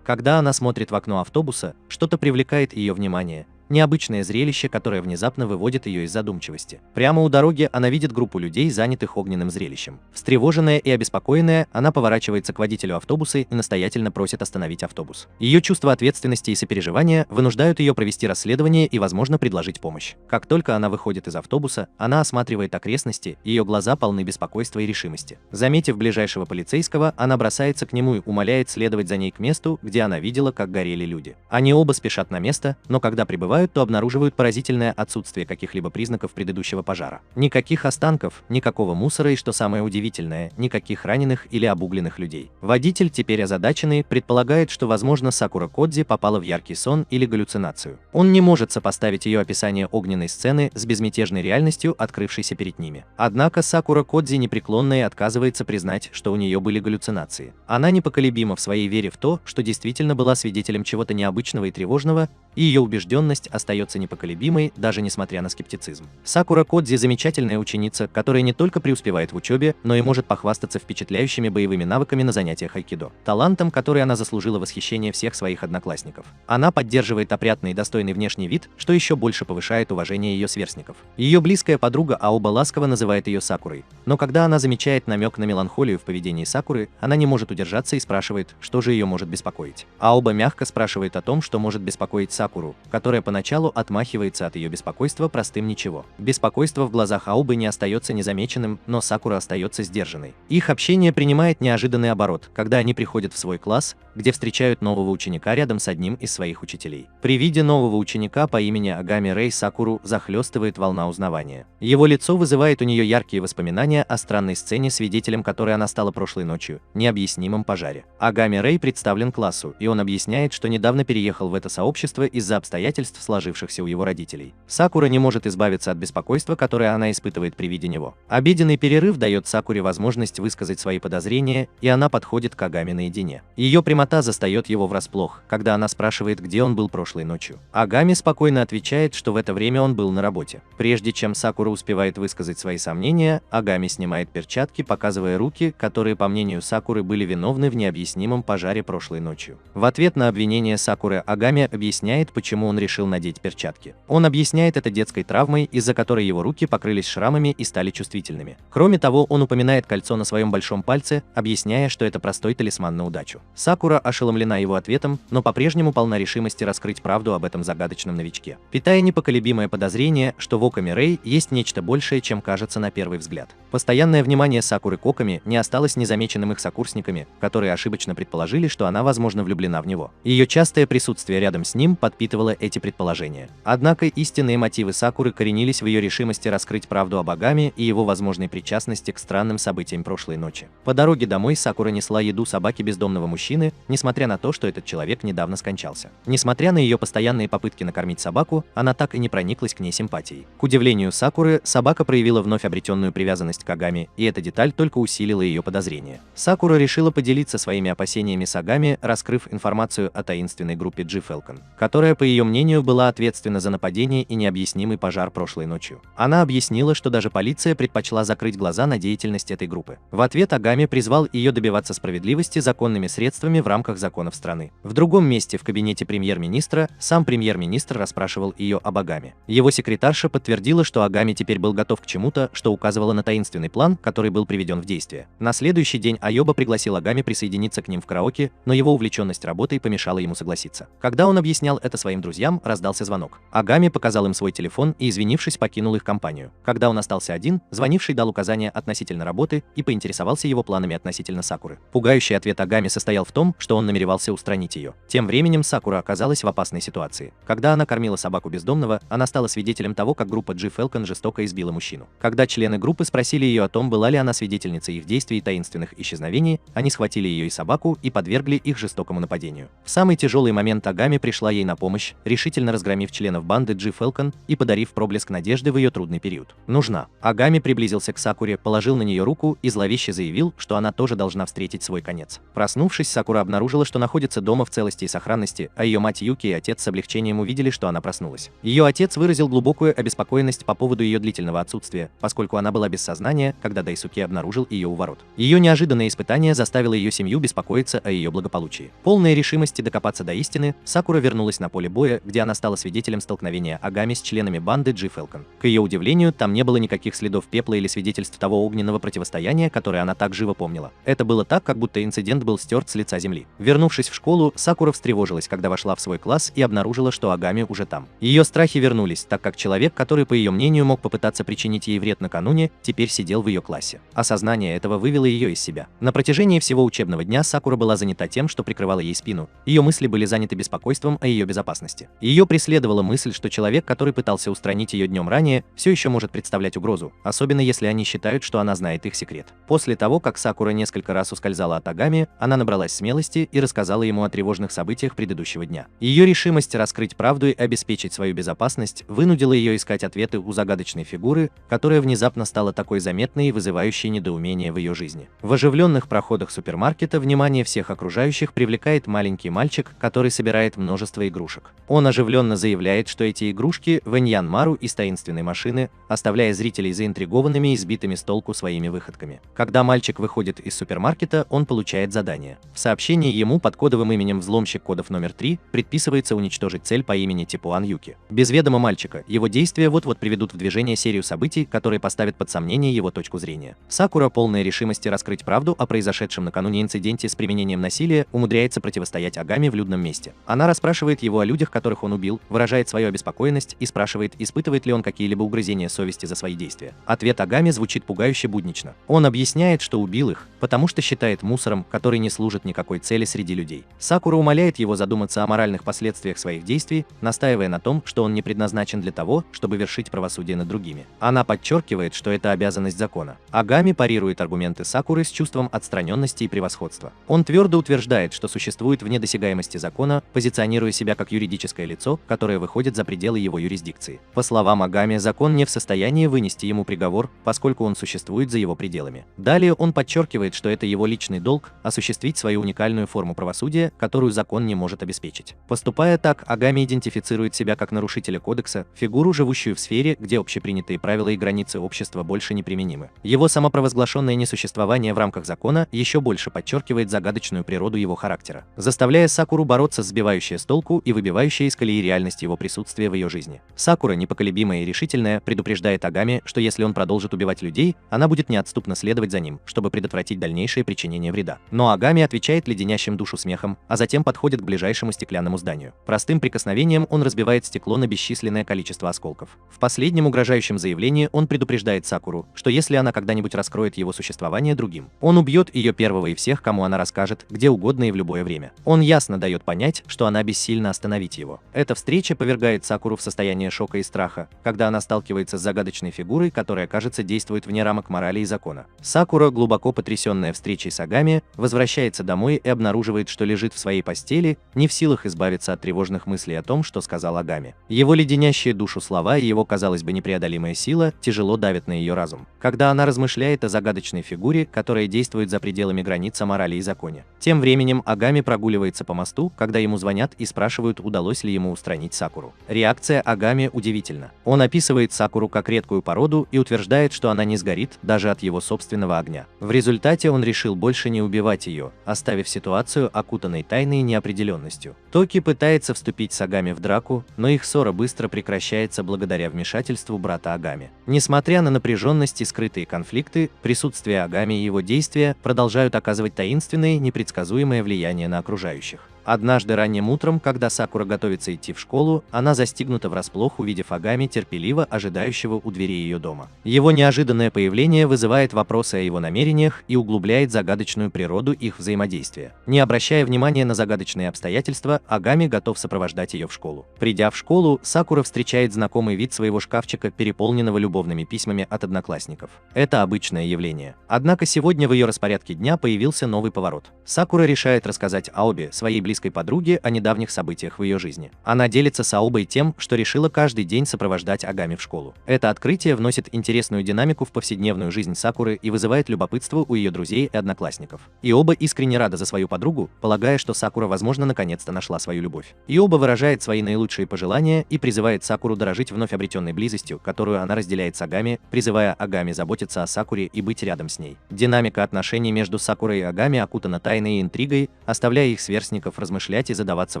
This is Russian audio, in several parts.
Когда она смотрит в окно автобуса, что-то привлекает ее внимание. Необычное зрелище, которое внезапно выводит ее из задумчивости. Прямо у дороги она видит группу людей, занятых огненным зрелищем. Встревоженная и обеспокоенная, она поворачивается к водителю автобуса и настоятельно просит остановить автобус. Ее чувство ответственности и сопереживания вынуждают ее провести расследование и, возможно, предложить помощь. Как только она выходит из автобуса, она осматривает окрестности, ее глаза полны беспокойства и решимости. Заметив ближайшего полицейского, она бросается к нему и умоляет следовать за ней к месту, где она видела, как горели люди. Они оба спешат на место, но когда прибывают, то обнаруживают поразительное отсутствие каких-либо признаков предыдущего пожара. Никаких останков, никакого мусора и, что самое удивительное, никаких раненых или обугленных людей. Водитель, теперь озадаченный, предполагает, что, возможно, Сакура Кодзи попала в яркий сон или галлюцинацию. Он не может сопоставить ее описание огненной сцены с безмятежной реальностью, открывшейся перед ними. Однако Сакура Кодзи непреклонно и отказывается признать, что у нее были галлюцинации. Она непоколебима в своей вере в то, что действительно была свидетелем чего-то необычного и тревожного, и ее убежденность остается непоколебимой, даже несмотря на скептицизм. Сакура Кодзи – замечательная ученица, которая не только преуспевает в учебе, но и может похвастаться впечатляющими боевыми навыками на занятиях айкидо, талантом, который она заслужила восхищение всех своих одноклассников. Она поддерживает опрятный и достойный внешний вид, что еще больше повышает уважение ее сверстников. Ее близкая подруга Аоба ласково называет ее Сакурой, но когда она замечает намек на меланхолию в поведении Сакуры, она не может удержаться и спрашивает, что же ее может беспокоить. Аоба мягко спрашивает о том, что может беспокоить Сакуру, которая поначалу отмахивается от ее беспокойства простым ничего. Беспокойство в глазах Аобы не остается незамеченным, но Сакура остается сдержанной. Их общение принимает неожиданный оборот, когда они приходят в свой класс, где встречают нового ученика рядом с одним из своих учителей. При виде нового ученика по имени Агами Рэй Сакуру захлестывает волна узнавания. Его лицо вызывает у нее яркие воспоминания о странной сцене, свидетелем которой она стала прошлой ночью, необъяснимом пожаре. Агами Рэй представлен классу, и он объясняет, что недавно переехал в это сообщество из-за обстоятельств, сложившихся у его родителей. Сакура не может избавиться от беспокойства, которое она испытывает при виде него. Обеденный перерыв дает Сакуре возможность высказать свои подозрения, и она подходит к Агами наедине. Ее прямота застает его врасплох, когда она спрашивает, где он был прошлой ночью. Агами спокойно отвечает, что в это время он был на работе. Прежде чем Сакура успевает высказать свои сомнения, Агами снимает перчатки, показывая руки, которые, по мнению Сакуры, были виновны в необъяснимом пожаре прошлой ночью. В ответ на обвинение Сакуры Агами объясняет, почему он решил надеть перчатки. Он объясняет это детской травмой, из-за которой его руки покрылись шрамами и стали чувствительными. Кроме того, он упоминает кольцо на своем большом пальце, объясняя, что это простой талисман на удачу. Сакура ошеломлена его ответом, но по-прежнему полна решимости раскрыть правду об этом загадочном новичке, питая непоколебимое подозрение, что в Оками Рэй есть нечто большее, чем кажется на первый взгляд. Постоянное внимание Сакуры к Оками не осталось незамеченным их сокурсниками, которые ошибочно предположили, что она, возможно, влюблена в него. Ее частое присутствие рядом с ним подпитывало эти предположения. Однако истинные мотивы Сакуры коренились в ее решимости раскрыть правду об Агами и его возможной причастности к странным событиям прошлой ночи. По дороге домой Сакура несла еду собаке бездомного мужчины, несмотря на то, что этот человек недавно скончался. Несмотря на ее постоянные попытки накормить собаку, она так и не прониклась к ней симпатией. К удивлению Сакуры, собака проявила вновь обретенную привязанность к Агами, и эта деталь только усилила ее подозрения. Сакура решила поделиться своими опасениями с Агами, раскрыв информацию о таинственной группе G-Falcon, которая, по ее мнению, была ответственна за нападение и необъяснимый пожар прошлой ночью. Она объяснила, что даже полиция предпочла закрыть глаза на деятельность этой группы. В ответ Агами призвал ее добиваться справедливости законными средствами в рамках законов страны. В другом месте в кабинете премьер-министра сам премьер-министр расспрашивал ее об Агами. Его секретарша подтвердила, что Агами теперь был готов к чему-то, что указывало на таинственный план, который был приведен в действие. На следующий день Айоба пригласил Агами присоединиться к ним в караоке, но его увлеченность работой помешала ему согласиться. Когда он объяснял это своим друзьям, раздался звонок. Агами показал им свой телефон и, извинившись, покинул их компанию. Когда он остался один, звонивший дал указания относительно работы и поинтересовался его планами относительно Сакуры. Пугающий ответ Агами состоял в том, что он намеревался устранить ее. Тем временем Сакура оказалась в опасной ситуации. Когда она кормила собаку бездомного, она стала свидетелем того, как группа G-Falcon жестоко избила мужчину. Когда члены группы спросили ее о том, была ли она свидетельницей их действий и таинственных исчезновений, они схватили ее и собаку и подвергли их жестокому нападению. В самый тяжелый момент Агами пришла ей на помощь, решительно разгромив членов банды G-Falcon и подарив проблеск надежды в ее трудный период. Нужна. Агами приблизился к Сакуре, положил на нее руку и зловеще заявил, что она тоже должна встретить свой конец. Проснувшись, Сакура обнаружила, что находится дома в целости целости и сохранности, а ее мать Юки и отец с облегчением увидели, что она проснулась. Ее отец выразил глубокую обеспокоенность по поводу ее длительного отсутствия, поскольку она была без сознания, когда Дайсуке обнаружил ее у ворот. Ее неожиданное испытание заставило ее семью беспокоиться о ее благополучии. Полной решимости докопаться до истины, Сакура вернулась на поле боя, где она стала свидетелем столкновения Агами с членами банды G-Falcon. К ее удивлению, там не было никаких следов пепла или свидетельств того огненного противостояния, которое она так живо помнила. Это было так, как будто инцидент был стерт с лица земли. Вернувшись в школу, Сакура встревожилась, когда вошла в свой класс и обнаружила, что Агами уже там. Ее страхи вернулись, так как человек, который, по ее мнению, мог попытаться причинить ей вред накануне, теперь сидел в ее классе. Осознание этого вывело ее из себя. На протяжении всего учебного дня Сакура была занята тем, что прикрывала ей спину. Ее мысли были заняты беспокойством о ее безопасности. Ее преследовала мысль, что человек, который пытался устранить ее днем ранее, все еще может представлять угрозу, особенно если они считают, что она знает их секрет. После того, как Сакура несколько раз ускользала от Агами, она набралась смелости и рассказала ему о тревожных событиях предыдущего дня. Ее решимость раскрыть правду и обеспечить свою безопасность вынудила ее искать ответы у загадочной фигуры, которая внезапно стала такой заметной и вызывающей недоумение в ее жизни. В оживленных проходах супермаркета внимание всех окружающих привлекает маленький мальчик, который собирает множество игрушек. Он оживленно заявляет, что эти игрушки – Вэньян Мару из таинственной машины, оставляя зрителей заинтригованными и сбитыми с толку своими выходками. Когда мальчик выходит из супермаркета, он получает задание. В сообщении ему под кодовым именем «Взломщик кодов номер 3» предписывается уничтожить цель по имени Типуан Юки. Без ведома мальчика, его действия вот-вот приведут в движение серию событий, которые поставят под сомнение его точку зрения. Сакура, полная решимости раскрыть правду о произошедшем накануне инциденте с применением насилия, умудряется противостоять Агами в людном месте. Она расспрашивает его о людях, которых он убил, выражает свою обеспокоенность и спрашивает, испытывает ли он какие-либо угрызения совести за свои действия. Ответ Агами звучит пугающе буднично. Он объясняет, что убил их, потому что считает мусором, который не служит никакой цели среди людей. Сакура умоляет его задуматься о моральных последствиях своих действий, настаивая на том, что он не предназначен для того, чтобы вершить правосудие над другими. Она подчеркивает, что это обязанность закона. Агами парирует аргументы Сакуры с чувством отстраненности и превосходства. Он твердо утверждает, что существует вне досягаемости закона, позиционируя себя как юридическое лицо, которое выходит за пределы его юрисдикции. По словам Агами, закон не в состоянии вынести ему приговор, поскольку он существует за его пределами. Далее он подчеркивает, что это его личный долг – осуществить свою уникальную форму правосудия, которую закон не может обеспечить. Поступая так, Агами идентифицирует себя как нарушителя кодекса, фигуру, живущую в сфере, где общепринятые правила и границы общества больше не применимы. Его самопровозглашенное несуществование в рамках закона еще больше подчеркивает загадочную природу его характера, заставляя Сакуру бороться с сбивающей с толку и выбивающей из колеи реальность его присутствия в ее жизни. Сакура, непоколебимая и решительная, предупреждает Агами, что если он продолжит убивать людей, она будет неотступно следовать за ним, чтобы предотвратить дальнейшее причинение вреда. Но Агами отвечает леденящим душу смехом, а затем подходит к ближайшему стеклянному зданию. Простым прикосновением он разбивает стекло на бесчисленное количество осколков. В последнем угрожающем заявлении он предупреждает Сакуру, что если она когда-нибудь раскроет его существование другим, он убьет ее первого и всех, кому она расскажет, где угодно и в любое время. Он ясно дает понять, что она бессильна остановить его. Эта встреча повергает Сакуру в состояние шока и страха, когда она сталкивается с загадочной фигурой, которая, кажется, действует вне рамок морали и закона. Сакура, глубоко потрясенная встречей с Агами, возвращается домой и обнаруживает, что лежит в своей постели, не в силах избавиться от тревожных мыслей о том, что сказал Агами. Его леденящие душу слова и его, казалось бы, непреодолимая сила тяжело давят на ее разум, когда она размышляет о загадочной фигуре, которая действует за пределами границ морали и закона. Тем временем Агами прогуливается по мосту, когда ему звонят и спрашивают, удалось ли ему устранить Сакуру. Реакция Агами удивительна. Он описывает Сакуру как редкую породу и утверждает, что она не сгорит даже от его собственного огня. В результате он решил больше не убивать ее, оставив ситуацию окутанной тайной неопределенностью. Токи пытается вступить с Агами в драку, но их ссора быстро прекращается благодаря вмешательству брата Агами. Несмотря на напряженность и скрытые конфликты, присутствие Агами и его действия продолжают оказывать таинственное, непредсказуемое влияние на окружающих. Однажды ранним утром, когда Сакура готовится идти в школу, она застигнута врасплох, увидев Агами, терпеливо ожидающего у двери ее дома. Его неожиданное появление вызывает вопросы о его намерениях и углубляет загадочную природу их взаимодействия. Не обращая внимания на загадочные обстоятельства, Агами готов сопровождать ее в школу. Придя в школу, Сакура встречает знакомый вид своего шкафчика, переполненного любовными письмами от одноклассников. Это обычное явление. Однако сегодня в ее распорядке дня появился новый поворот. Сакура решает рассказать Аоби, своей близкой близкой подруге о недавних событиях в ее жизни. Она делится с Аобой тем, что решила каждый день сопровождать Агами в школу. Это открытие вносит интересную динамику в повседневную жизнь Сакуры и вызывает любопытство у ее друзей и одноклассников. Иоба искренне рада за свою подругу, полагая, что Сакура, возможно, наконец-то нашла свою любовь. Иоба выражает свои наилучшие пожелания и призывает Сакуру дорожить вновь обретенной близостью, которую она разделяет с Агами, призывая Агами заботиться о Сакуре и быть рядом с ней. Динамика отношений между Сакурой и Агами окутана тайной и интригой, оставляя их сверстников размышлять и задаваться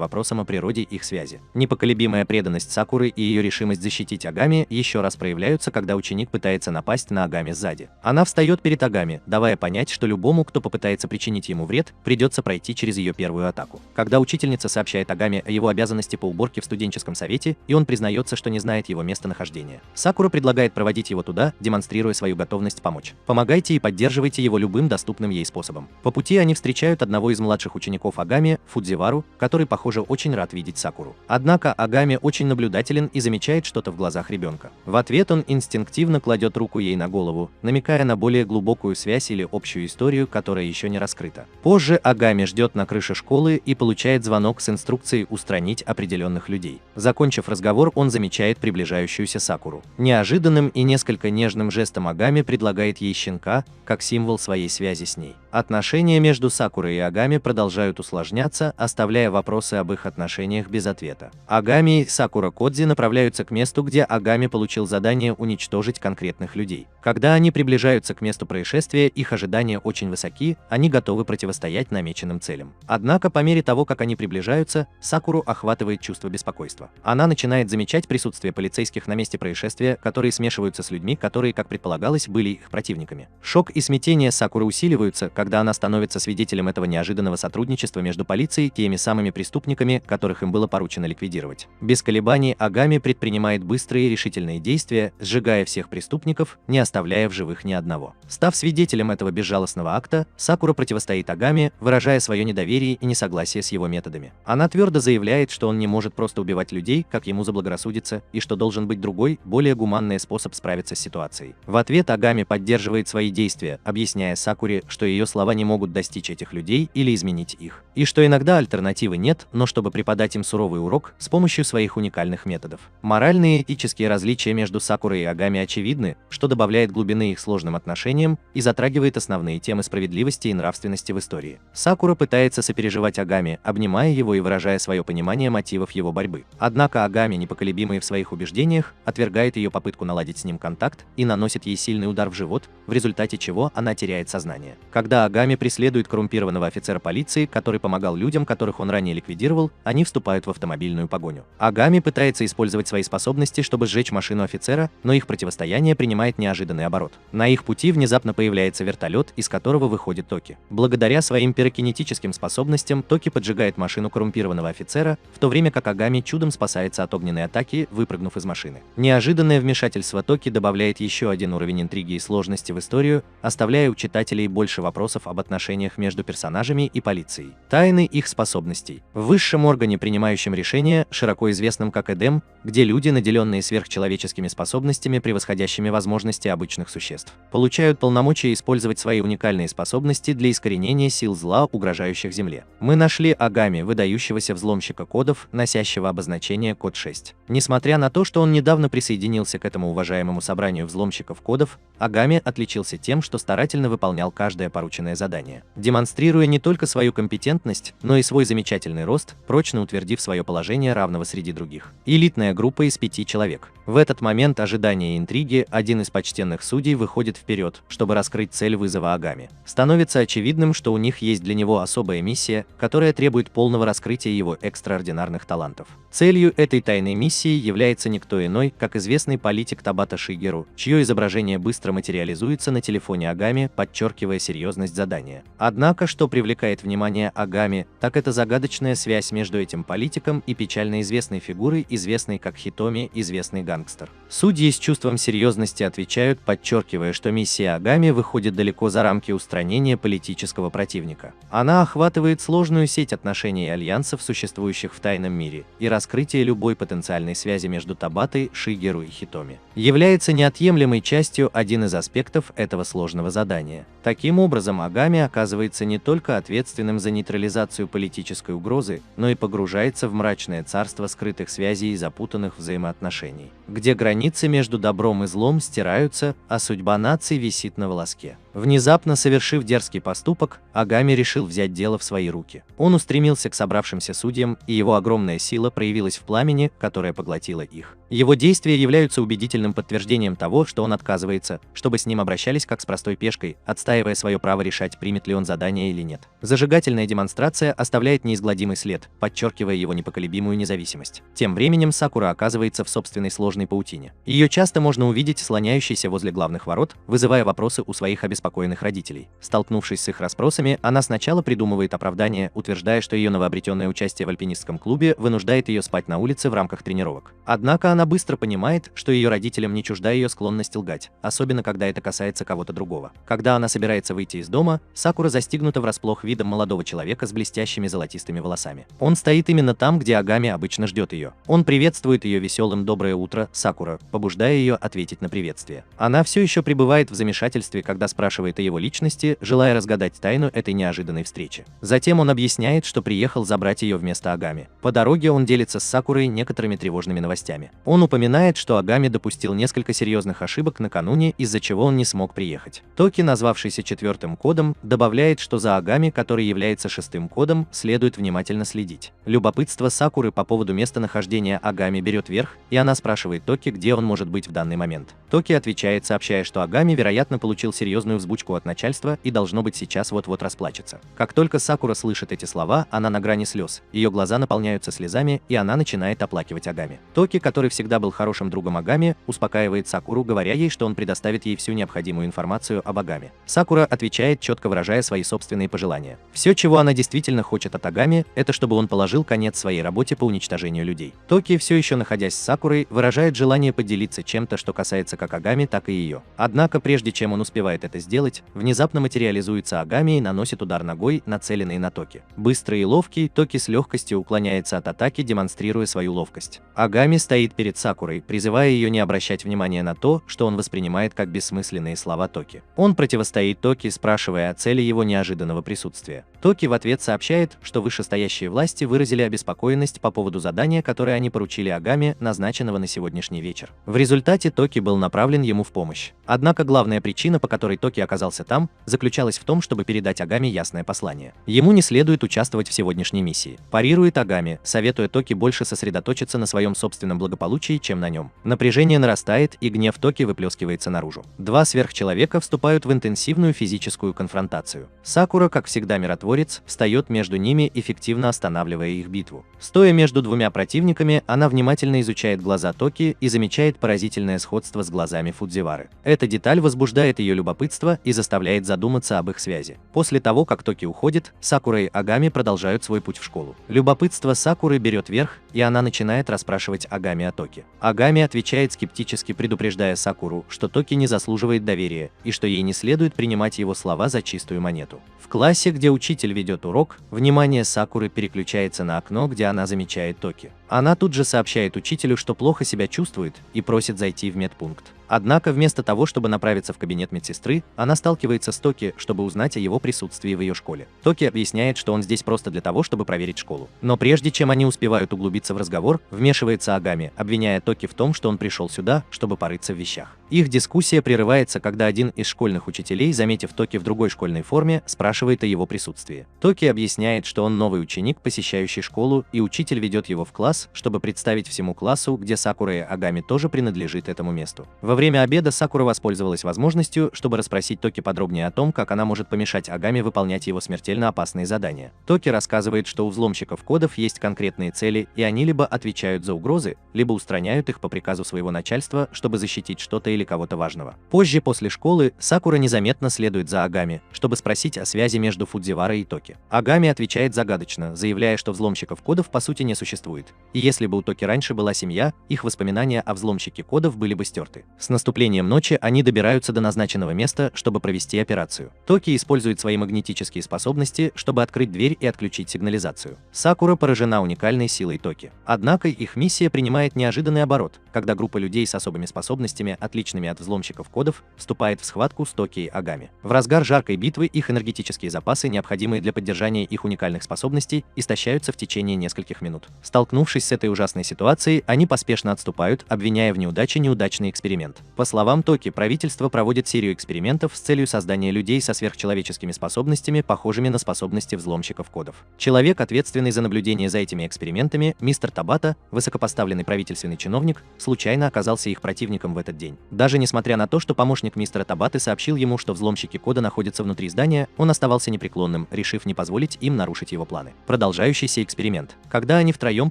вопросом о природе их связи. Непоколебимая преданность Сакуры и ее решимость защитить Агами еще раз проявляются, когда ученик пытается напасть на Агами сзади. Она встает перед Агами, давая понять, что любому, кто попытается причинить ему вред, придется пройти через ее первую атаку. Когда учительница сообщает Агами о его обязанности по уборке в студенческом совете, и он признается, что не знает его местонахождения, Сакура предлагает проводить его туда, демонстрируя свою готовность помочь. Помогайте и поддерживайте его любым доступным ей способом. По пути они встречают одного из младших учеников Агами, Фудзивару, который, похоже, очень рад видеть Сакуру. Однако Агами очень наблюдателен и замечает что-то в глазах ребенка. В ответ он инстинктивно кладет руку ей на голову, намекая на более глубокую связь или общую историю, которая еще не раскрыта. Позже Агами ждет на крыше школы и получает звонок с инструкцией устранить определенных людей. Закончив разговор, он замечает приближающуюся Сакуру. Неожиданным и несколько нежным жестом Агами предлагает ей щенка, как символ своей связи с ней. Отношения между Сакурой и Агами продолжают усложняться, оставляя вопросы об их отношениях без ответа. Агами и Сакура Кодзи направляются к месту, где Агами получил задание уничтожить конкретных людей. Когда они приближаются к месту происшествия, их ожидания очень высоки, они готовы противостоять намеченным целям. Однако по мере того, как они приближаются, Сакуру охватывает чувство беспокойства. Она начинает замечать присутствие полицейских на месте происшествия, которые смешиваются с людьми, которые, как предполагалось, были их противниками. Шок и смятение Сакуры усиливаются, когда она становится свидетелем этого неожиданного сотрудничества между полицией и теми самыми преступниками, которых им было поручено ликвидировать. Без колебаний Агами предпринимает быстрые и решительные действия, сжигая всех преступников, не оставляя в живых ни одного. Став свидетелем этого безжалостного акта, Сакура противостоит Агами, выражая свое недоверие и несогласие с его методами. Она твердо заявляет, что он не может просто убивать людей, как ему заблагорассудится, и что должен быть другой, более гуманный способ справиться с ситуацией. В ответ Агами поддерживает свои действия, объясняя Сакуре, что ее слова не могут достичь этих людей или изменить их, и что иногда альтернативы нет, но чтобы преподать им суровый урок с помощью своих уникальных методов. Моральные и этические различия между Сакурой и Агами очевидны, что добавляет глубины их сложным отношениям и затрагивает основные темы справедливости и нравственности в истории. Сакура пытается сопереживать Агами, обнимая его и выражая свое понимание мотивов его борьбы. Однако Агами, непоколебимый в своих убеждениях, отвергает ее попытку наладить с ним контакт и наносит ей сильный удар в живот, в результате чего она теряет сознание. Когда Агами преследует коррумпированного офицера полиции, который помогал людям, которых он ранее ликвидировал, они вступают в автомобильную погоню. Агами пытается использовать свои способности, чтобы сжечь машину офицера, но их противостояние принимает неожиданный оборот. На их пути внезапно появляется вертолет, из которого выходит Токи. Благодаря своим пирокинетическим способностям Токи поджигает машину коррумпированного офицера, в то время как Агами чудом спасается от огненной атаки, выпрыгнув из машины. Неожиданное вмешательство Токи добавляет еще один уровень интриги и сложности в историю, оставляя у читателей больше вопросов об отношениях между персонажами и полицией. Тайны их способностей. В высшем органе, принимающем решения, широко известном как Эдем, где люди, наделенные сверхчеловеческими способностями, превосходящими возможности обычных существ, получают полномочия использовать свои уникальные способности для искоренения сил зла, угрожающих Земле. Мы нашли Агами, выдающегося взломщика кодов, носящего обозначение код 6. Несмотря на то, что он недавно присоединился к этому уважаемому собранию взломщиков кодов, Агами отличился тем, что старательно выполнял каждое порученное задание, демонстрируя не только свою компетентность, но и свой замечательный рост, прочно утвердив свое положение равного среди других. Элитная группа из 5 человек. В этот момент ожидания и интриги один из почтенных судей выходит вперед, чтобы раскрыть цель вызова Агами. Становится очевидным, что у них есть для него особая миссия, которая требует полного раскрытия его экстраординарных талантов. Целью этой тайной миссии является никто иной, как известный политик Табата Шигеру, чье изображение быстро материализуется на телефоне Агами, подчеркивая серьезность задания. Однако, что привлекает внимание Агами, так это загадочная связь между этим политиком и печально известной фигурой, известной как Хитоми, известный гангстер. Судьи с чувством серьезности отвечают, подчеркивая, что миссия Агами выходит далеко за рамки устранения политического противника. Она охватывает сложную сеть отношений и альянсов, существующих в тайном мире, и раскрытие любой потенциальной эмоциональной связи между Табатой, Шигеру и Хитоми, является неотъемлемой частью один из аспектов этого сложного задания. Таким образом, Агами оказывается не только ответственным за нейтрализацию политической угрозы, но и погружается в мрачное царство скрытых связей и запутанных взаимоотношений, где границы между добром и злом стираются, а судьба наций висит на волоске. Внезапно совершив дерзкий поступок, Агами решил взять дело в свои руки. Он устремился к собравшимся судьям, и его огромная сила проявилась в пламени, которое поглотило их. Его действия являются убедительным подтверждением того, что он отказывается, чтобы с ним обращались как с простой пешкой, отстаивая свое право решать, примет ли он задание или нет. Зажигательная демонстрация оставляет неизгладимый след, подчеркивая его непоколебимую независимость. Тем временем Сакура оказывается в собственной сложной паутине. Ее часто можно увидеть слоняющейся возле главных ворот, вызывая вопросы у своих обеспокоенных родителей. Столкнувшись с их расспросами, она сначала придумывает оправдание, утверждая, что ее новообретенное участие в альпинистском клубе вынуждает ее спать на улице в рамках тренировок. Однако она быстро понимает, что ее родителям не чужда ее склонность лгать, особенно когда это касается кого-то другого. Когда она собирается выйти из дома, Сакура застигнута врасплох видом молодого человека с блестящими золотистыми волосами. Он стоит именно там, где Агами обычно ждет ее. Он приветствует ее веселым «Доброе утро, Сакура», побуждая ее ответить на приветствие. Она все еще пребывает в замешательстве, когда спрашивает о его личности, желая разгадать тайну этой неожиданной встречи. Затем он объясняет, что приехал забрать ее вместо Агами. По дороге он делится с Сакурой некоторыми тревожными новостями. Он упоминает, что Агами допустил несколько серьезных ошибок накануне, из-за чего он не смог приехать. Токи, назвавшийся 4-м кодом, добавляет, что за Агами, который является 6-м кодом, следует внимательно следить. Любопытство Сакуры по поводу местонахождения Агами берет верх, и она спрашивает Токи, где он может быть в данный момент. Токи отвечает, сообщая, что Агами, вероятно, получил серьезную взбучку от начальства и должно быть сейчас вот-вот расплачется. Как только Сакура слышит эти слова, она на грани слез, ее глаза наполняются слезами, и она начинает оплакивать Агами. Токи, который всегда был хорошим другом Агами, успокаивает Сакуру, говоря ей, что он предоставит ей всю необходимую информацию об Агами. Сакура отвечает, четко выражая свои собственные пожелания. Все, чего она действительно хочет от Агами, это чтобы он положил конец своей работе по уничтожению людей. Токи, все еще находясь с Сакурой, выражает желание поделиться чем-то, что касается как Агами, так и ее. Однако, прежде чем он успевает это сделать, внезапно материализуется Агами и наносит удар ногой, нацеленный на Токи. Быстрый и ловкий, Токи с легкостью уклоняется от атаки, демонстрируя свою ловкость. Агами стоит перед Сакурой, призывая ее не обращать внимания на то, что он воспринимает как бессмысленные слова Токи. Он противостоит Токи, спрашивая о цели его неожиданного присутствия. Токи в ответ сообщает, что вышестоящие власти выразили обеспокоенность по поводу задания, которое они поручили Агами, назначенного на сегодняшний вечер. В результате Токи был направлен ему в помощь. Однако главная причина, по которой Токи оказался там, заключалась в том, чтобы передать Агами ясное послание. Ему не следует участвовать в сегодняшней миссии. Парирует Агами, советуя Токи больше сосредоточиться на своем собственном благополучии, чем на нем. Напряжение нарастает, и гнев Токи выплескивается наружу. Два сверхчеловека вступают в интенсивную физическую конфронтацию. Сакура, как всегда миротворец, встает между ними, эффективно останавливая их битву. Стоя между двумя противниками, она внимательно изучает глаза Токи и замечает поразительное сходство с глазами Фудзивары. Эта деталь возбуждает ее любопытство и заставляет задуматься об их связи. После того, как Токи уходит, Сакура и Агами продолжают свой путь в школу. Любопытство Сакуры берет верх, и она начинает расспрашивать Агами о Токи. Агами отвечает скептически, предупреждая Сакуру, что Токи не заслуживает доверия и что ей не следует принимать его слова за чистую монету. В классе, где учитель ведет урок, внимание Сакуры переключается на окно, где она замечает Токи. Она тут же сообщает учителю, что плохо себя чувствует, и просит зайти в медпункт. Однако вместо того, чтобы направиться в кабинет медсестры, она сталкивается с Токи, чтобы узнать о его присутствии в ее школе. Токи объясняет, что он здесь просто для того, чтобы проверить школу. Но прежде чем они успевают углубиться в разговор, вмешивается Агами, обвиняя Токи в том, что он пришел сюда, чтобы порыться в вещах. Их дискуссия прерывается, когда один из школьных учителей, заметив Токи в другой школьной форме, спрашивает о его присутствии. Токи объясняет, что он новый ученик, посещающий школу, и учитель ведет его в класс, чтобы представить всему классу, где Сакура и Агами тоже принадлежит этому месту. Во время обеда Сакура воспользовалась возможностью, чтобы расспросить Токи подробнее о том, как она может помешать Агами выполнять его смертельно опасные задания. Токи рассказывает, что у взломщиков кодов есть конкретные цели, и они либо отвечают за угрозы, либо устраняют их по приказу своего начальства, чтобы защитить что-то или или кого-то важного. Позже, после школы, Сакура незаметно следует за Агами, чтобы спросить о связи между Фудзивара и Токи. Агами отвечает загадочно, заявляя, что взломщиков кодов по сути не существует, и если бы у Токи раньше была семья, их воспоминания о взломщике кодов были бы стерты. С наступлением ночи они добираются до назначенного места, чтобы провести операцию. Токи использует свои магнетические способности, чтобы открыть дверь и отключить сигнализацию. Сакура поражена уникальной силой Токи. Однако их миссия принимает неожиданный оборот, когда группа людей с особыми способностями, отличными от взломщиков кодов, вступает в схватку с Токи и Агами. В разгар жаркой битвы их энергетические запасы, необходимые для поддержания их уникальных способностей, истощаются в течение нескольких минут. Столкнувшись с этой ужасной ситуацией, они поспешно отступают, обвиняя в неудаче неудачный эксперимент. По словам Токи, правительство проводит серию экспериментов с целью создания людей со сверхчеловеческими способностями, похожими на способности взломщиков кодов. Человек, ответственный за наблюдение за этими экспериментами, мистер Табата, высокопоставленный правительственный чиновник, случайно оказался их противником в этот день. Даже несмотря на то, что помощник мистера Табаты сообщил ему, что взломщики кода находятся внутри здания, он оставался непреклонным, решив не позволить им нарушить его планы. Продолжающийся эксперимент. Когда они втроем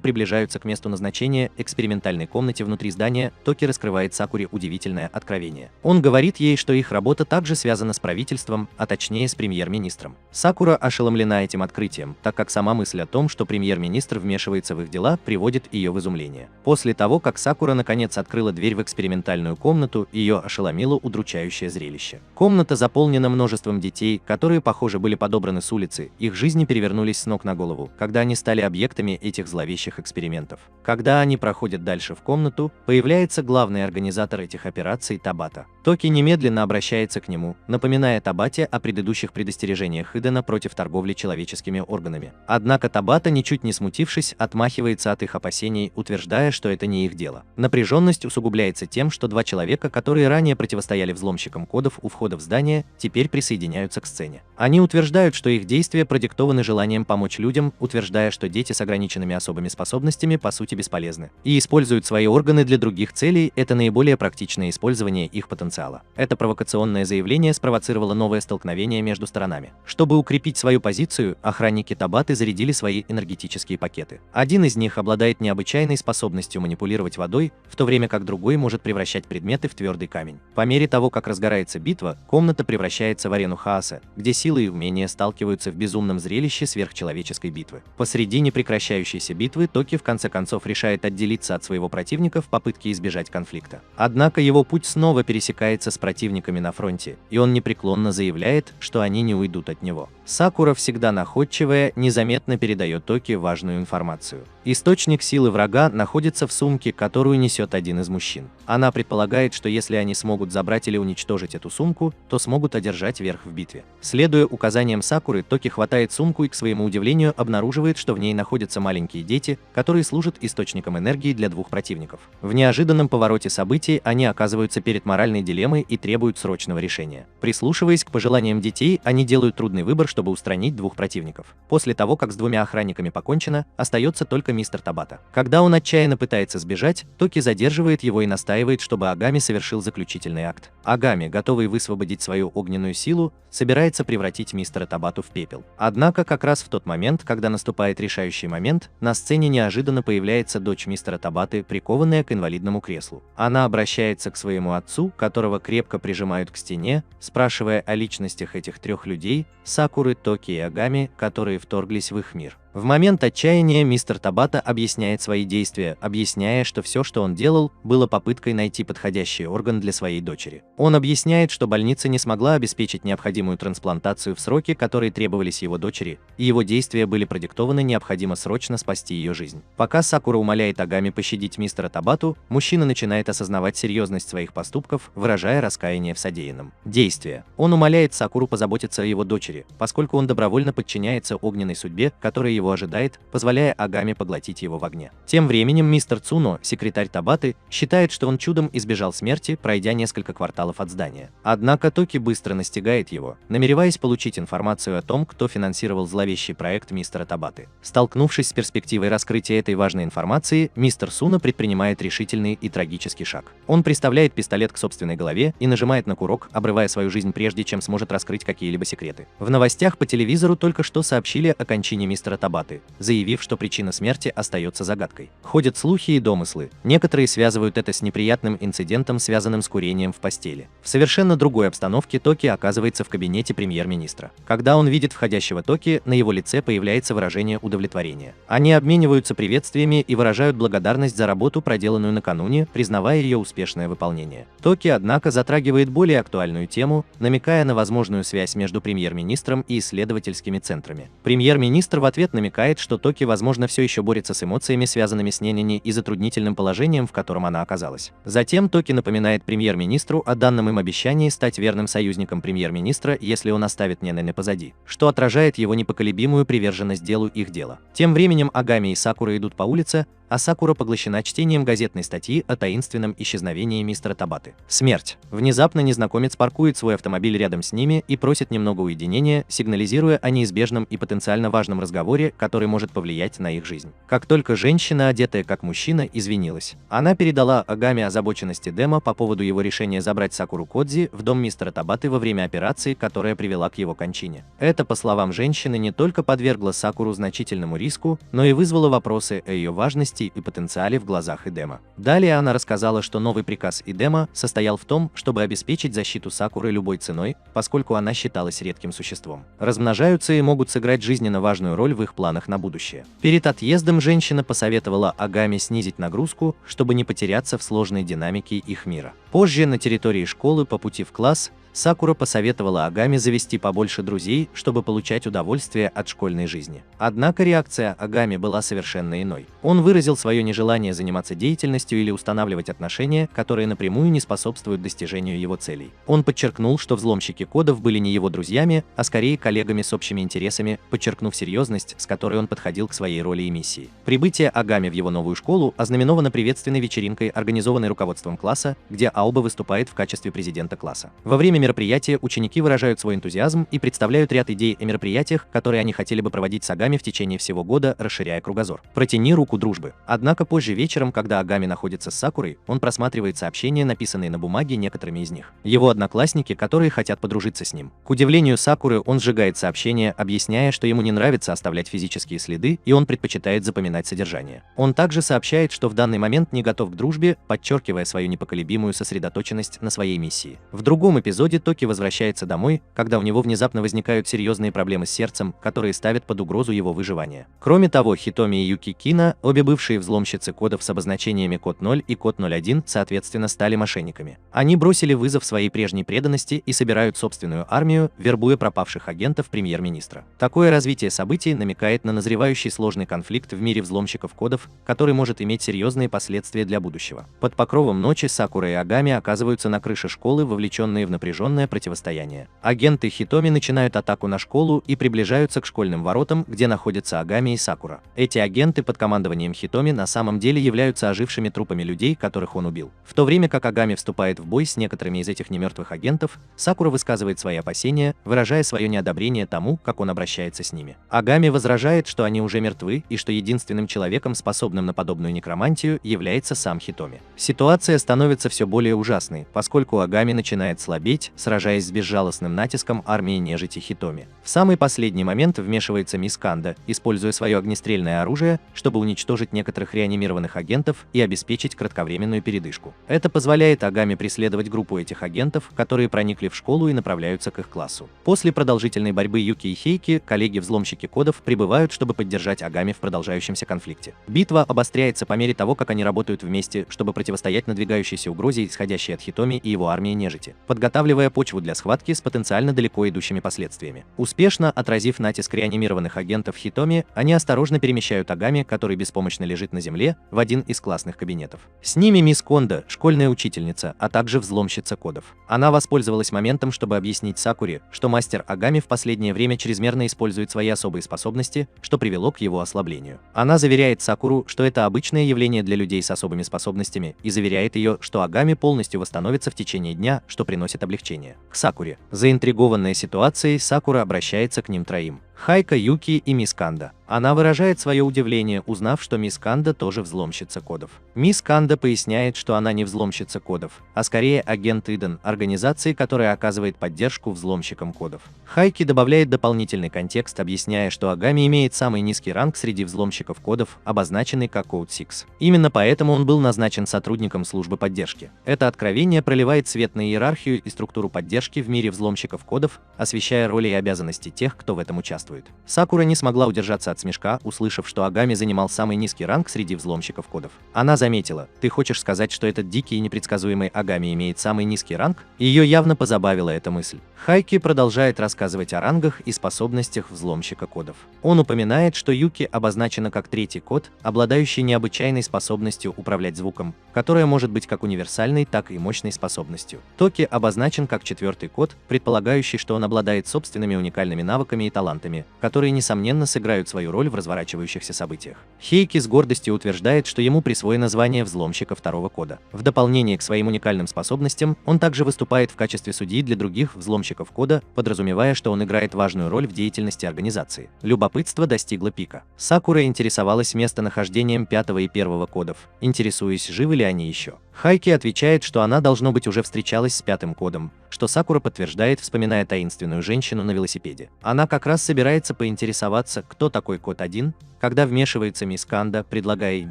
приближаются к месту назначения, экспериментальной комнате внутри здания, Токи раскрывает Сакуре удивительное откровение. Он говорит ей, что их работа также связана с правительством, а точнее с премьер-министром. Сакура ошеломлена этим открытием, так как сама мысль о том, что премьер-министр вмешивается в их дела, приводит ее в изумление. После того, как Сакура наконец открыла дверь в экспериментальную комнату, ее ошеломило удручающее зрелище. Комната заполнена множеством детей, которые, похоже, были подобраны с улицы, их жизни перевернулись с ног на голову, когда они стали объектами этих зловещих экспериментов. Когда они проходят дальше в комнату, появляется главный организатор этих операций Табата. Токи немедленно обращается к нему, напоминая Табате о предыдущих предостережениях Хидена против торговли человеческими органами. Однако Табата, ничуть не смутившись, отмахивается от их опасений, утверждая, что это не их дело. Напряженность усугубляется тем, что два человека, которые ранее противостояли взломщикам кодов у входа в здание, теперь присоединяются к сцене. Они утверждают, что их действия продиктованы желанием помочь людям, утверждая, что дети с ограниченными особыми способностями по сути бесполезны, и используют свои органы для других целей, это наиболее практичное использование их потенциала. Это провокационное заявление спровоцировало новое столкновение между сторонами. Чтобы укрепить свою позицию, охранники Табаты зарядили свои энергетические пакеты. Один из них обладает необычайной способностью манипулировать водой, в то время как другой может превращать предметы в твердый камень. По мере того, как разгорается битва, комната превращается в арену хаоса, где силы и умения сталкиваются в безумном зрелище сверхчеловеческой битвы. Посреди непрекращающейся битвы Токи в конце концов решает отделиться от своего противника в попытке избежать конфликта. Однако его путь снова пересекается с противниками на фронте, и он непреклонно заявляет, что они не уйдут от него. Сакура, всегда находчивая, незаметно передает Токи важную информацию. Источник силы врага находится в сумке, которую несет один из мужчин. Она предполагает, что если они смогут забрать или уничтожить эту сумку, то смогут одержать верх в битве. Следуя указаниям Сакуры, Токи хватает сумку и, к своему удивлению, обнаруживает, что в ней находятся маленькие дети, которые служат источником энергии для двух противников. В неожиданном повороте событий они оказываются перед моральной дилеммой и требуют срочного решения. Прислушиваясь к пожеланиям детей, они делают трудный выбор, чтобы устранить двух противников. После того, как с двумя охранниками покончено, остается только мистер Табата. Когда он отчаянно пытается сбежать, Токи задерживает его и настаивает, чтобы Агами совершил заключительный акт. Агами, готовый высвободить свою огненную силу, собирается превратить мистера Табату в пепел. Однако как раз в тот момент, когда наступает решающий момент, на сцене неожиданно появляется дочь мистера Табаты, прикованная к инвалидному креслу. Она обращается к своему отцу, которого крепко прижимают к стене, спрашивая о личностях этих трех людей, Сакуры, Токи и Агами, которые вторглись в их мир. В момент отчаяния мистер Табата объясняет свои действия, объясняя, что все, что он делал, было попыткой найти подходящий орган для своей дочери. Он объясняет, что больница не смогла обеспечить необходимую трансплантацию в сроки, которые требовались его дочери, и его действия были продиктованы необходимо срочно спасти ее жизнь. Пока Сакура умоляет Агами пощадить мистера Табату, мужчина начинает осознавать серьезность своих поступков, выражая раскаяние в содеянном. Действия. Он умоляет Сакуру позаботиться о его дочери, поскольку он добровольно подчиняется огненной судьбе, которая его ожидает, позволяя Агами поглотить его в огне. Тем временем мистер Цуно, секретарь Табаты, считает, что он чудом избежал смерти, пройдя несколько кварталов от здания. Однако Токи быстро настигает его, намереваясь получить информацию о том, кто финансировал зловещий проект мистера Табаты. Столкнувшись с перспективой раскрытия этой важной информации, мистер Суно предпринимает решительный и трагический шаг. Он приставляет пистолет к собственной голове и нажимает на курок, обрывая свою жизнь прежде, чем сможет раскрыть какие-либо секреты. В новостях по телевизору только что сообщили о кончине мистера Табаты. Табаты, заявив, что причина смерти остается загадкой. Ходят слухи и домыслы, некоторые связывают это с неприятным инцидентом, связанным с курением в постели. В совершенно другой обстановке Токи оказывается в кабинете премьер-министра. Когда он видит входящего Токи, на его лице появляется выражение удовлетворения. Они обмениваются приветствиями и выражают благодарность за работу, проделанную накануне, признавая ее успешное выполнение. Токи, однако, затрагивает более актуальную тему, намекая на возможную связь между премьер-министром и исследовательскими центрами. Премьер-министр в ответ намекает, что Токи, возможно, все еще борется с эмоциями, связанными с Ненени, и затруднительным положением, в котором она оказалась. Затем Токи напоминает премьер-министру о данном им обещании стать верным союзником премьер-министра, если он оставит Ненени позади, что отражает его непоколебимую приверженность делу их дела. Тем временем Агами и Сакура идут по улице, а Сакура поглощена чтением газетной статьи о таинственном исчезновении мистера Табаты. Смерть. Внезапно незнакомец паркует свой автомобиль рядом с ними и просит немного уединения, сигнализируя о неизбежном и потенциально важном разговоре, который может повлиять на их жизнь. Как только женщина, одетая как мужчина, извинилась, она передала Агами озабоченности Дема по поводу его решения забрать Сакуру Кодзи в дом мистера Табаты во время операции, которая привела к его кончине. Это, по словам женщины, не только подвергло Сакуру значительному риску, но и вызвало вопросы о ее важности и потенциале в глазах Идема. Далее она рассказала, что новый приказ Идема состоял в том, чтобы обеспечить защиту Сакуры любой ценой, поскольку она считалась редким существом. Размножаются и могут сыграть жизненно важную роль в их планах на будущее. Перед отъездом женщина посоветовала Агами снизить нагрузку, чтобы не потеряться в сложной динамике их мира. Позже на территории школы по пути в класс Сакура посоветовала Агами завести побольше друзей, чтобы получать удовольствие от школьной жизни. Однако реакция Агами была совершенно иной. Он выразил свое нежелание заниматься деятельностью или устанавливать отношения, которые напрямую не способствуют достижению его целей. Он подчеркнул, что взломщики кодов были не его друзьями, а скорее коллегами с общими интересами, подчеркнув серьезность, с которой он подходил к своей роли и миссии. Прибытие Агами в его новую школу ознаменовано приветственной вечеринкой, организованной руководством класса, где Аоба выступает в качестве президента класса. Во время мероприятия ученики выражают свой энтузиазм и представляют ряд идей о мероприятиях, которые они хотели бы проводить с Агами в течение всего года, расширяя кругозор. «Протяни руку дружбы». Однако позже вечером, когда Агами находится с Сакурой, он просматривает сообщения, написанные на бумаге некоторыми из них. Его одноклассники, которые хотят подружиться с ним. К удивлению Сакуры, он сжигает сообщения, объясняя, что ему не нравится оставлять физические следы, и он предпочитает запоминать содержание. Он также сообщает, что в данный момент не готов к дружбе, подчеркивая свою непоколебимую сосредоточенность на своей миссии. В другом эпизоде Токи возвращается домой, когда у него внезапно возникают серьезные проблемы с сердцем, которые ставят под угрозу его выживание. Кроме того, Хитоми и Юки Кина, обе бывшие взломщицы кодов с обозначениями код 0 и код 01, соответственно, стали мошенниками. Они бросили вызов своей прежней преданности и собирают собственную армию, вербуя пропавших агентов премьер-министра. Такое развитие событий намекает на назревающий сложный конфликт в мире взломщиков кодов, который может иметь серьезные последствия для будущего. Под покровом ночи Сакура и Агами оказываются на крыше школы, вовлеченные в напряженное противостояние. Агенты Хитоми начинают атаку на школу и приближаются к школьным воротам, где находятся Агами и Сакура. Эти агенты под командованием Хитоми на самом деле являются ожившими трупами людей, которых он убил. В то время как Агами вступает в бой с некоторыми из этих немертвых агентов, Сакура высказывает свои опасения, выражая свое неодобрение тому, как он обращается с ними. Агами возражает, что они уже мертвы и что единственным человеком, способным на подобную некромантию, является сам Хитоми. Ситуация становится все более ужасной, поскольку Агами начинает слабеть, сражаясь с безжалостным натиском армии нежити Хитоми. В самый последний момент вмешивается мисс Канда, используя свое огнестрельное оружие, чтобы уничтожить некоторых реанимированных агентов и обеспечить кратковременную передышку. Это позволяет Агами преследовать группу этих агентов, которые проникли в школу и направляются к их классу. После продолжительной борьбы Юки и Хейки, коллеги-взломщики кодов, прибывают, чтобы поддержать Агами в продолжающемся конфликте. Битва обостряется по мере того, как они работают вместе, чтобы противостоять надвигающейся угрозе, исходящей от Хитоми и его армии нежити, подготавливая почву для схватки с потенциально далеко идущими последствиями. Успешно отразив натиск реанимированных агентов Хитоми, они осторожно перемещают Агами, который беспомощно лежит на земле, в один из классных кабинетов. С ними мисс Кондо, школьная учительница, а также взломщица кодов. Она воспользовалась моментом, чтобы объяснить Сакуре, что мастер Агами в последнее время чрезмерно использует свои особые способности, что привело к его ослаблению. Она заверяет Сакуру, что это обычное явление для людей с особыми способностями, и заверяет ее, что Агами полностью восстановится в течение дня, что приносит облегчение. К Сакуре. Заинтригованная ситуацией, Сакура обращается к ним троим. Хайка, Юки и Мисс Канда. Она выражает свое удивление, узнав, что Мисс Канда тоже взломщица кодов. Мисс Канда поясняет, что она не взломщица кодов, а скорее агент Иден, организации, которая оказывает поддержку взломщикам кодов. Хайки добавляет дополнительный контекст, объясняя, что Агами имеет самый низкий ранг среди взломщиков кодов, обозначенный как Code 6. Именно поэтому он был назначен сотрудником службы поддержки. Это откровение проливает свет на иерархию и структуру поддержки в мире взломщиков кодов, освещая роли и обязанности тех, кто в этом участвует. Сакура не смогла удержаться от смешка, услышав, что Агами занимал самый низкий ранг среди взломщиков кодов. Она заметила: «Ты хочешь сказать, что этот дикий и непредсказуемый Агами имеет самый низкий ранг?» Ее явно позабавила эта мысль. Хайки продолжает рассказывать о рангах и способностях взломщика кодов. Он упоминает, что Юки обозначена как третий код, обладающий необычайной способностью управлять звуком, которая может быть как универсальной, так и мощной способностью. Токи обозначен как четвертый код, предполагающий, что он обладает собственными уникальными навыками и талантами, которые, несомненно, сыграют свою роль в разворачивающихся событиях. Хейки с гордостью утверждает, что ему присвоено звание взломщика второго кода. В дополнение к своим уникальным способностям, он также выступает в качестве судьи для других взломщиков кода, подразумевая, что он играет важную роль в деятельности организации. Любопытство достигло пика. Сакура интересовалась местонахождением пятого и первого кодов, интересуясь, живы ли они еще. Хайки отвечает, что она, должно быть, уже встречалась с пятым кодом, что Сакура подтверждает, вспоминая таинственную женщину на велосипеде. Она как раз собирается поинтересоваться, кто такой код 1, когда вмешивается Мисс Канда, предлагая им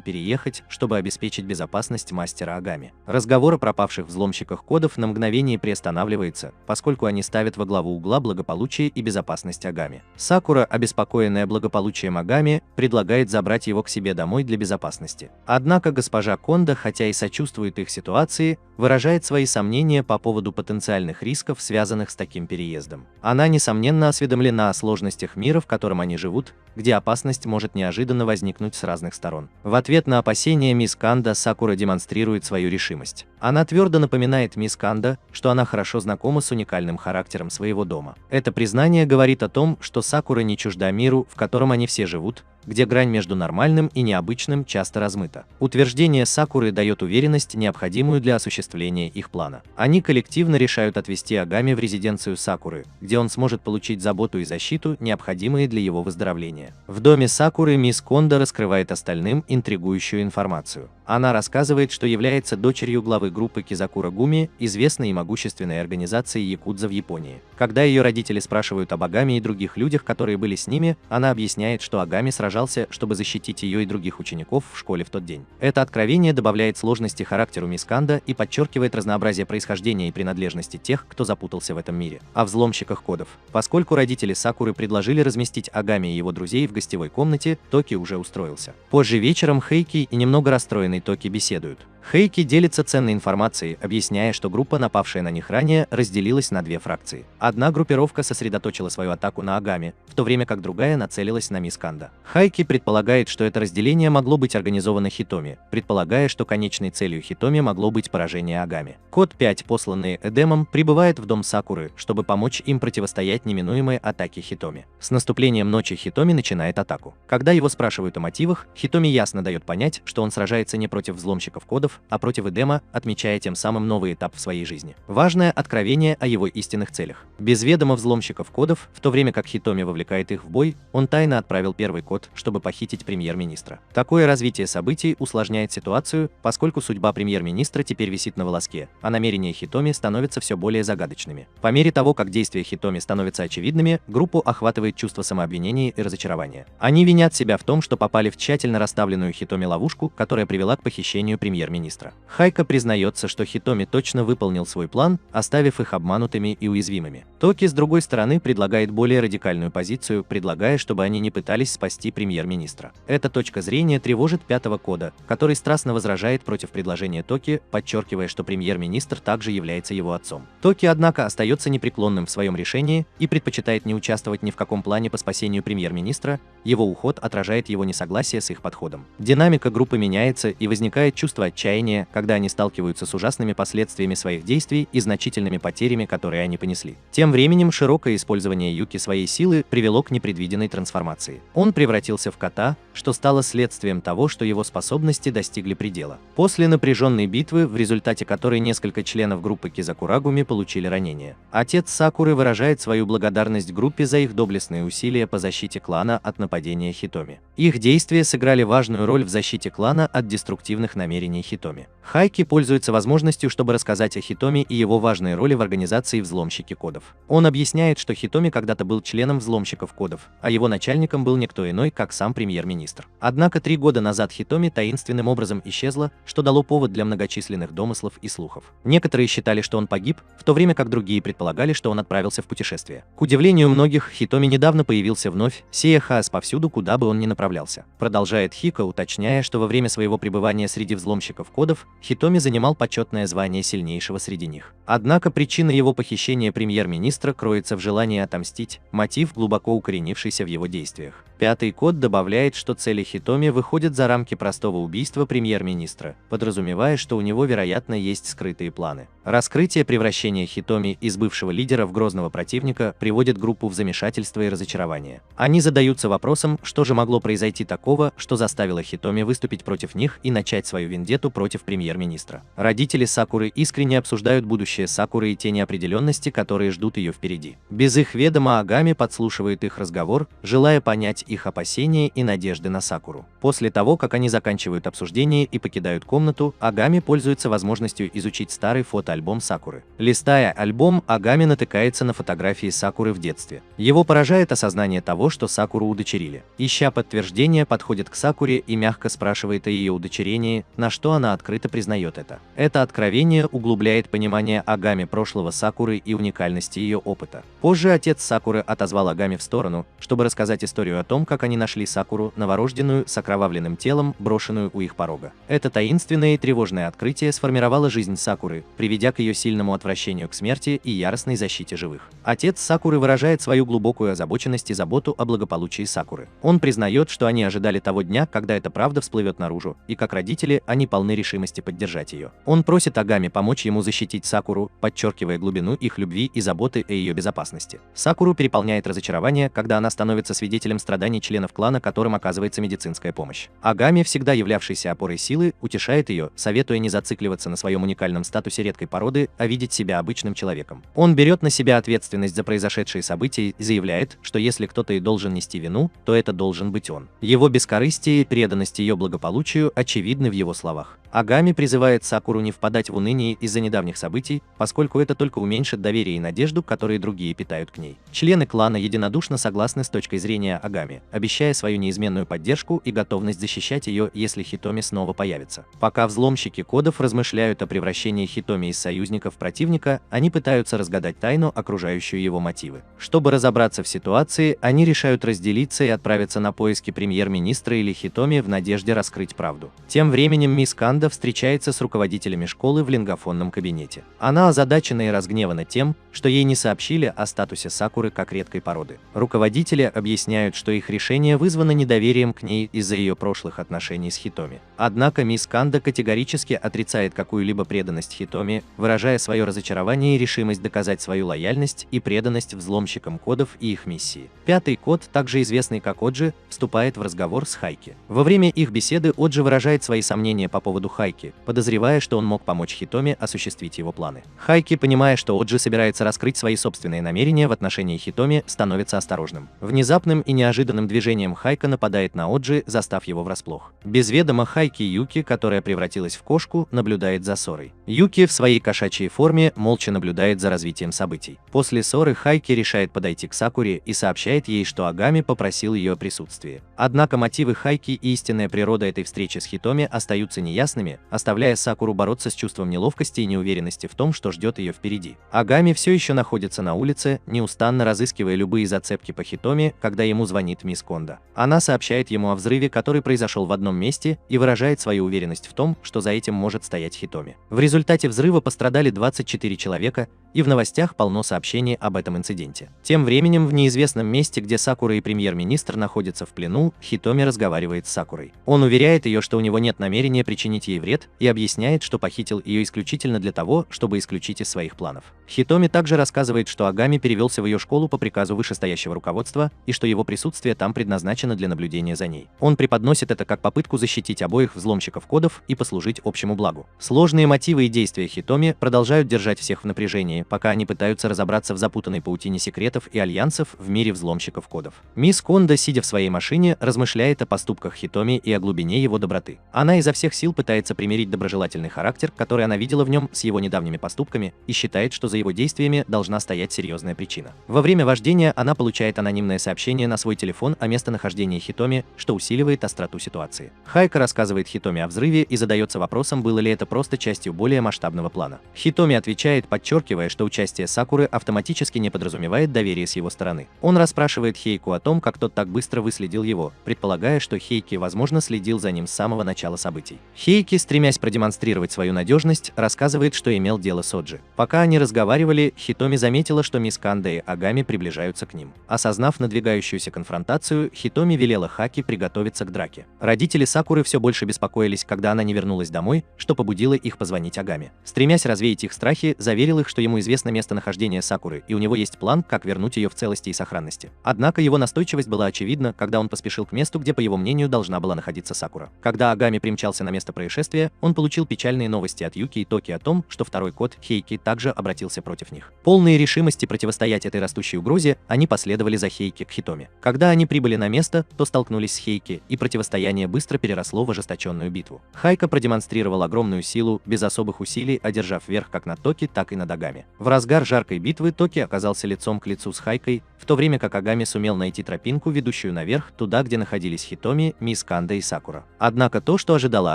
переехать, чтобы обеспечить безопасность мастера Агами. Разговор о пропавших взломщиках кодов на мгновение приостанавливается, поскольку они ставят во главу угла благополучие и безопасность Агами. Сакура, обеспокоенная благополучием Агами, предлагает забрать его к себе домой для безопасности. Однако госпожа Кондо, хотя и сочувствует их ситуации, выражает свои сомнения по поводу потенциальных рисков, связанных с таким переездом. Она, несомненно, осведомлена о сложностях мира, в котором они живут, где опасность может неожиданно возникнуть с разных сторон. В ответ на опасения Мисс Канда, Сакура демонстрирует свою решимость. Она твердо напоминает Мисс Канда, что она хорошо знакома с уникальным характером своего дома. Это признание говорит о том, что Сакура не чужда миру, в котором они все живут, где грань между нормальным и необычным часто размыта. Утверждение Сакуры дает уверенность, необходимую для осуществления их плана. Они коллективно решают отвезти Агами в резиденцию Сакуры, где он сможет получить заботу и защиту, необходимые для его выздоровления. В доме Сакуры мисс Кондо раскрывает остальным интригующую информацию. Она рассказывает, что является дочерью главы группы Кизакура Гуми, известной и могущественной организации якудза в Японии. Когда ее родители спрашивают об Агами и других людях, которые были с ними, она объясняет, что Агами сражался, чтобы защитить ее и других учеников в школе в тот день. Это откровение добавляет сложности характеру мисс Канда и подчеркивает разнообразие происхождения и принадлежности тех, кто запутался в этом мире. О взломщиках кодов. Поскольку родители Сакуры предложили разместить Агами и его друзей в гостевой комнате, Токи уже устроился. Позже вечером Хейки и немного расстроенный Токи беседуют. Хейки делится ценной информацией, объясняя, что группа, напавшая на них ранее, разделилась на две фракции. Одна группировка сосредоточила свою атаку на Агами, в то время как другая нацелилась на мисс Канда. Хайки предполагает, что это разделение могло быть организовано Хитоми, предполагая, что конечной целью Хитоми могло быть поражение Агами. Код 5, посланный Эдемом, прибывает в дом Сакуры, чтобы помочь им противостоять неминуемой атаке Хитоми. С наступлением ночи Хитоми начинает атаку. Когда его спрашивают о мотивах, Хитоми ясно дает понять, что он сражается не против взломщиков кодов, а против Эдема, отмечая тем самым новый этап в своей жизни. Важное откровение о его истинных целях. Без ведома взломщиков кодов, в то время как Хитоми вовлекает их в бой, он тайно отправил первый код, чтобы похитить премьер-министра. Такое развитие событий усложняет ситуацию, поскольку судьба премьер-министра теперь висит на волоске, а намерения Хитоми становятся все более загадочными. По мере того, как действия Хитоми становятся очевидными, группу охватывает чувство самообвинения и разочарования. Они винят себя в том, что попали в тщательно расставленную Хитоми ловушку, которая привела к похищению премьер-министра. Хайка признается, что Хитоми точно выполнил свой план, оставив их обманутыми и уязвимыми. Токи, с другой стороны, предлагает более радикальную позицию, предлагая, чтобы они не пытались спасти премьер-министра. Эта точка зрения тревожит пятого кода, который страстно возражает против предложения Токи, подчеркивая, что премьер-министр также является его отцом. Токи, однако, остается непреклонным в своем решении и предпочитает не участвовать ни в каком плане по спасению премьер-министра, его уход отражает его несогласие с их подходом. Динамика группы меняется и возникает чувство отчаяния отчаяния, когда они сталкиваются с ужасными последствиями своих действий и значительными потерями, которые они понесли. Тем временем широкое использование Юки своей силы привело к непредвиденной трансформации. Он превратился в кота, что стало следствием того, что его способности достигли предела. После напряженной битвы, в результате которой несколько членов группы Кизакурагуми получили ранения, отец Сакуры выражает свою благодарность группе за их доблестные усилия по защите клана от нападения Хитоми. Их действия сыграли важную роль в защите клана от деструктивных намерений Хитоми. Хайки пользуется возможностью, чтобы рассказать о Хитоми и его важной роли в организации взломщики кодов. Он объясняет, что Хитоми когда-то был членом взломщиков кодов, а его начальником был никто иной, как сам премьер-министр. Однако 3 года назад Хитоми таинственным образом исчезла, что дало повод для многочисленных домыслов и слухов. Некоторые считали, что он погиб, в то время как другие предполагали, что он отправился в путешествие. К удивлению многих, Хитоми недавно появился вновь, сея хаос повсюду, куда бы он ни направлялся. Продолжает Хико, уточняя, что во время своего пребывания среди взломщиков кодов Хитоми занимал почетное звание сильнейшего среди них. Однако причина его похищения премьер-министра кроется в желании отомстить, мотив, глубоко укоренившийся в его действиях. 5-й код добавляет, что цели Хитоми выходят за рамки простого убийства премьер-министра, подразумевая, что у него, вероятно, есть скрытые планы. Раскрытие превращения Хитоми из бывшего лидера в грозного противника приводит группу в замешательство и разочарование. Они задаются вопросом, что же могло произойти такого, что заставило Хитоми выступить против них и начать свою вендетту против премьер-министра. Родители Сакуры искренне обсуждают будущее Сакуры и те неопределенности, которые ждут ее впереди. Без их ведома Агами подслушивает их разговор, желая понять их опасения и надежды на Сакуру. После того, как они заканчивают обсуждение и покидают комнату, Агами пользуется возможностью изучить старый фотоальбом Сакуры. Листая альбом, Агами натыкается на фотографии Сакуры в детстве. Его поражает осознание того, что Сакуру удочерили. Ища подтверждение, подходит к Сакуре и мягко спрашивает о ее удочерении, на что она открыто признает это. Это откровение углубляет понимание Агами прошлого Сакуры и уникальности ее опыта. Позже отец Сакуры отозвал Агами в сторону, чтобы рассказать историю о том, как они нашли Сакуру, новорожденную, с окровавленным телом, брошенную у их порога. Это таинственное и тревожное открытие сформировало жизнь Сакуры, приведя к ее сильному отвращению к смерти и яростной защите живых. Отец Сакуры выражает свою глубокую озабоченность и заботу о благополучии Сакуры. Он признает, что они ожидали того дня, когда эта правда всплывет наружу, и как родители, они полны решимости поддержать ее. Он просит Агами помочь ему защитить Сакуру, подчеркивая глубину их любви и заботы о ее безопасности. Сакуру переполняет разочарование, когда она становится свидетелем страданий членов клана, которым оказывается медицинская помощь. Агами, всегда являвшийся опорой силы, утешает ее, советуя не зацикливаться на своем уникальном статусе редкой породы, а видеть себя обычным человеком. Он берет на себя ответственность за произошедшие события и заявляет, что если кто-то и должен нести вину, то это должен быть он. Его бескорыстие и преданность ее благополучию очевидны в его словах. Агами призывает Сакуру не впадать в уныние из-за недавних событий, поскольку это только уменьшит доверие и надежду, которые другие питают к ней. Члены клана единодушно согласны с точкой зрения Агами, обещая свою неизменную поддержку и готовность защищать ее, если Хитоми снова появится. Пока взломщики кодов размышляют о превращении Хитоми из союзника в противника, они пытаются разгадать тайну, окружающую его мотивы. Чтобы разобраться в ситуации, они решают разделиться и отправиться на поиски премьер-министра или Хитоми в надежде раскрыть правду. Тем временем мисс Канда встречается с руководителями школы в лингафонном кабинете. Она озадачена и разгневана тем, что ей не сообщили о статусе Сакуры как редкой породы. Руководители объясняют, что их решение вызвано недоверием к ней из-за ее прошлых отношений с Хитоми. Однако мисс Канда категорически отрицает какую-либо преданность Хитоми, выражая свое разочарование и решимость доказать свою лояльность и преданность взломщикам кодов и их миссии. 5-й код, также известный как Оджи, вступает в разговор с Хайки. Во время их беседы Оджи выражает свои сомнения по поводу Хайки, подозревая, что он мог помочь Хитоми осуществить его планы. Хайки, понимая, что Оджи собирается раскрыть свои собственные намерения в отношении Хитоми, становится осторожным. Внезапным и неожиданным движением Хайка нападает на Оджи, застав его врасплох. Без ведома Хайки Юки, которая превратилась в кошку, наблюдает за ссорой. Юки в своей кошачьей форме молча наблюдает за развитием событий. После ссоры Хайки решает подойти к Сакуре и сообщает ей, что Агами попросил ее о присутствии. Однако мотивы Хайки и истинная природа этой встречи с Хитоми остаются неясными, оставляя Сакуру бороться с чувством неловкости и неуверенности в том, что ждет ее впереди. Агами все еще находится на улице, неустанно разыскивая любые зацепки по Хитоми, когда ему звонит мисс Конда. Она сообщает ему о взрыве, который произошел в одном месте, и выражает свою уверенность в том, что за этим может стоять Хитоми. В результате взрыва пострадали 24 человека, и в новостях полно сообщений об этом инциденте. Тем временем в неизвестном месте, где Сакура и премьер-министр находятся в плену, Хитоми разговаривает с Сакурой. Он уверяет ее, что у него нет намерения причинить причинить ей вред, и объясняет, что похитил ее исключительно для того, чтобы исключить из своих планов. Хитоми также рассказывает, что Агами перевелся в ее школу по приказу вышестоящего руководства и что его присутствие там предназначено для наблюдения за ней. Он преподносит это как попытку защитить обоих взломщиков кодов и послужить общему благу. Сложные мотивы и действия Хитоми продолжают держать всех в напряжении, пока они пытаются разобраться в запутанной паутине секретов и альянсов в мире взломщиков кодов. Мисс Кондо, сидя в своей машине, размышляет о поступках Хитоми и о глубине его доброты. Она изо всех сил пытается примирить доброжелательный характер, который она видела в нем, с его недавними поступками, и считает, что за его действиями должна стоять серьезная причина. Во время вождения она получает анонимное сообщение на свой телефон о местонахождении Хитоми, что усиливает остроту ситуации. Хайка рассказывает Хитоми о взрыве и задается вопросом, было ли это просто частью более масштабного плана. Хитоми отвечает, подчеркивая, что участие Сакуры автоматически не подразумевает доверие с его стороны. Он расспрашивает Хейку о том, как тот так быстро выследил его, предполагая, что Хейки, возможно, следил за ним с самого начала событий. Хейки, стремясь продемонстрировать свою надежность, рассказывает, что имел дело с Оджи. Пока они разговаривали, Хитоми заметила, что мисс Кондо и Агами приближаются к ним. Осознав надвигающуюся конфронтацию, Хитоми велела Хаки приготовиться к драке. Родители Сакуры все больше беспокоились, когда она не вернулась домой, что побудило их позвонить Агами. Стремясь развеять их страхи, заверил их, что ему известно местонахождение Сакуры, и у него есть план, как вернуть ее в целости и сохранности. Однако его настойчивость была очевидна, когда он поспешил к месту, где, по его мнению, должна была находиться Сакура. Когда Агами примчался на место происшествия, он получил печальные новости от Юки и Токи о том, что второй код, Хейки, также обратился против них. Полные решимости противостоять этой растущей угрозе, они последовали за Хейки к Хитоми. Когда они прибыли на место, то столкнулись с Хейки, и противостояние быстро переросло в ожесточенную битву. Хайка продемонстрировал огромную силу, без особых усилий одержав верх как над Токи, так и над Агами. В разгар жаркой битвы Токи оказался лицом к лицу с Хайкой, в то время как Агами сумел найти тропинку, ведущую наверх, туда, где находились Хитоми, мисс Кондо и Сакура. Однако то, что ожидало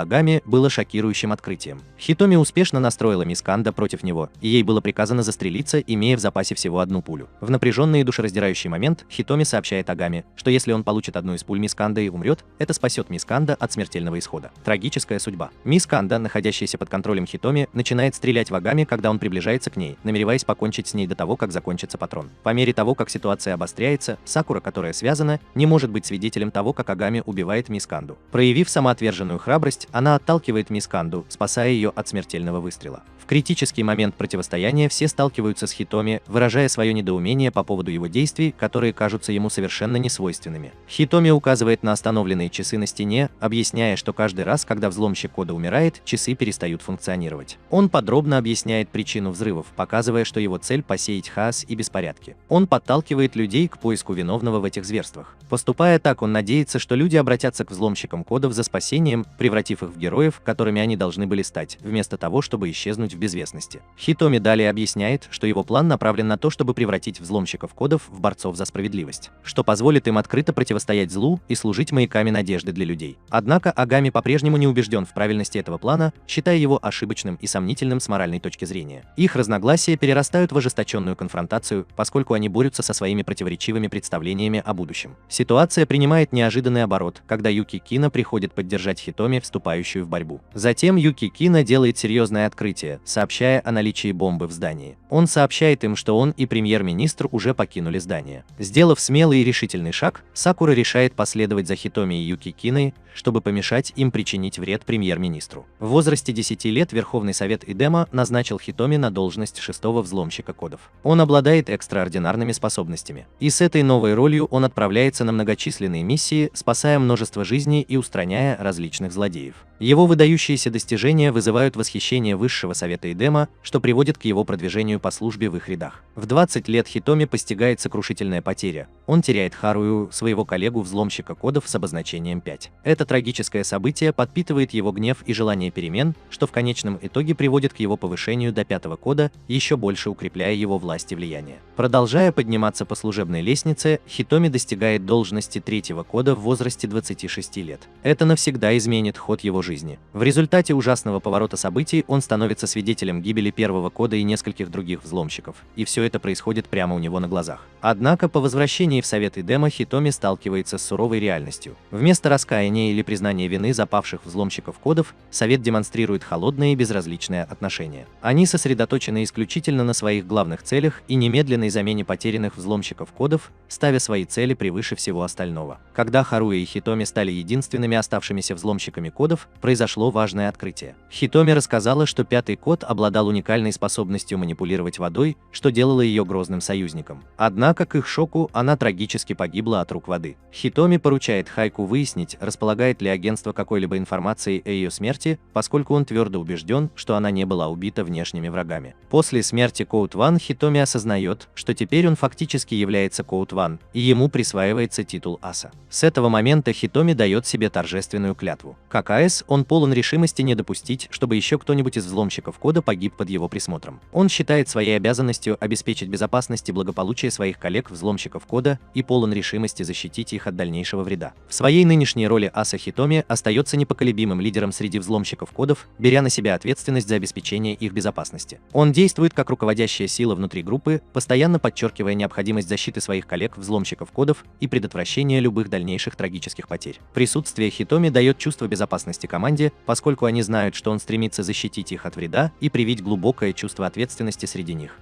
Агами, было шокирующим открытием. Хитоми успешно настроила мисс Кондо против него, и ей было приказано застрелиться, имея в запасе всего одну пулю. В напряженный и душераздирающий момент Хитоми сообщает Агами, что если он получит одну из пуль мисс Кондо и умрет, это спасет мисс Кондо от смертельного исхода. Трагическая судьба. Мисс Кондо, находящаяся под контролем Хитоми, начинает стрелять в Агами, когда он приближается к ней, намереваясь покончить с ней до того, как закончится патрон. По мере того, как ситуация обостряется, Сакура, которая связана, не может быть свидетелем того, как Агами убивает мисс Кондо. Проявив самоотверженную храбрость, она отталкивает мисс Кондо, спасая ее от смертельного выстрела. В критический момент противостояния все сталкиваются с Хитоми, выражая свое недоумение по поводу его действий, которые кажутся ему совершенно несвойственными. Хитоми указывает на остановленные часы на стене, объясняя, что каждый раз, когда взломщик кода умирает, часы перестают функционировать. Он подробно объясняет причину взрывов, показывая, что его цель – посеять хаос и беспорядки. Он подталкивает людей к поиску виновного в этих зверствах. Поступая так, он надеется, что люди обратятся к взломщикам кодов за спасением, превратив их в героев, которыми они должны были стать, вместо того, чтобы исчезнуть в безвестности. Хитоми далее объясняет, что его план направлен на то, чтобы превратить взломщиков кодов в борцов за справедливость, что позволит им открыто противостоять злу и служить маяками надежды для людей. Однако Агами по-прежнему не убежден в правильности этого плана, считая его ошибочным и сомнительным с моральной точки зрения. Их разногласия перерастают в ожесточенную конфронтацию, поскольку они борются со своими противоречивыми представлениями о будущем. Ситуация принимает неожиданный оборот, когда Юки Кино приходит поддержать Хитоми, вступающую в борьбу. Затем Юки Кино делает серьезное открытие, сообщая о наличии бомбы в здании. Он сообщает им, что он и премьер-министр уже покинули здание. Сделав смелый и решительный шаг, Сакура решает последовать за Хитоми и Юки Киной, чтобы помешать им причинить вред премьер-министру. В возрасте 10 лет Верховный Совет Идема назначил Хитоми на должность 6-го взломщика кодов. Он обладает экстраординарными способностями. И с этой новой ролью он отправляется на многочисленные миссии, спасая множество жизней и устраняя различных злодеев. Его выдающиеся достижения вызывают восхищение Высшего Совета Идема, что приводит к его продвижению по службе в их рядах. В 20 лет Хитоми постигает сокрушительная потеря. Он теряет Харую, своего коллегу-взломщика кодов с обозначением 5. Это трагическое событие подпитывает его гнев и желание перемен, что в конечном итоге приводит к его повышению до 5-го кода, еще больше укрепляя его власть и влияние. Продолжая подниматься по служебной лестнице, Хитоми достигает должности 3-го кода в возрасте 26 лет. Это навсегда изменит ход его жизни. В результате ужасного поворота событий он становится свидетелем гибели 1-го кода и нескольких других взломщиков, и все это происходит прямо у него на глазах. Однако по возвращении в Совет Идема Хитоми сталкивается с суровой реальностью. Вместо раскаяния или признания вины запавших взломщиков кодов, Совет демонстрирует холодное и безразличное отношение. Они сосредоточены исключительно на своих главных целях и немедленной замене потерянных взломщиков кодов, ставя свои цели превыше всего остального. Когда Харуя и Хитоми стали единственными оставшимися взломщиками кодов, произошло произошло важное открытие. Хитоми рассказала, что пятый код обладал уникальной способностью манипулировать водой, что делало ее грозным союзником. Однако, к их шоку, она трагически погибла от рук воды. Хитоми поручает Хайку выяснить, располагает ли агентство какой-либо информацией о ее смерти, поскольку он твердо убежден, что она не была убита внешними врагами. После смерти Коут Ван Хитоми осознает, что теперь он фактически является Коут Ван, и ему присваивается титул аса. С этого момента Хитоми дает себе торжественную клятву. Как АС, он полон решимости не допустить, чтобы еще кто-нибудь из взломщиков кода погиб под его присмотром. Он считает своей обязанностью обеспечить безопасность и благополучие своих коллег-взломщиков кода и полон решимости защитить их от дальнейшего вреда. В своей нынешней роли аса Хитоми остается непоколебимым лидером среди взломщиков кодов, беря на себя ответственность за обеспечение их безопасности. Он действует как руководящая сила внутри группы, постоянно подчеркивая необходимость защиты своих коллег-взломщиков кодов и предотвращения любых дальнейших трагических потерь. Присутствие Хитоми дает чувство безопасности команде, поскольку они знают, что он стремится защитить их от вреда и привить глубокое чувство ответственности среди них.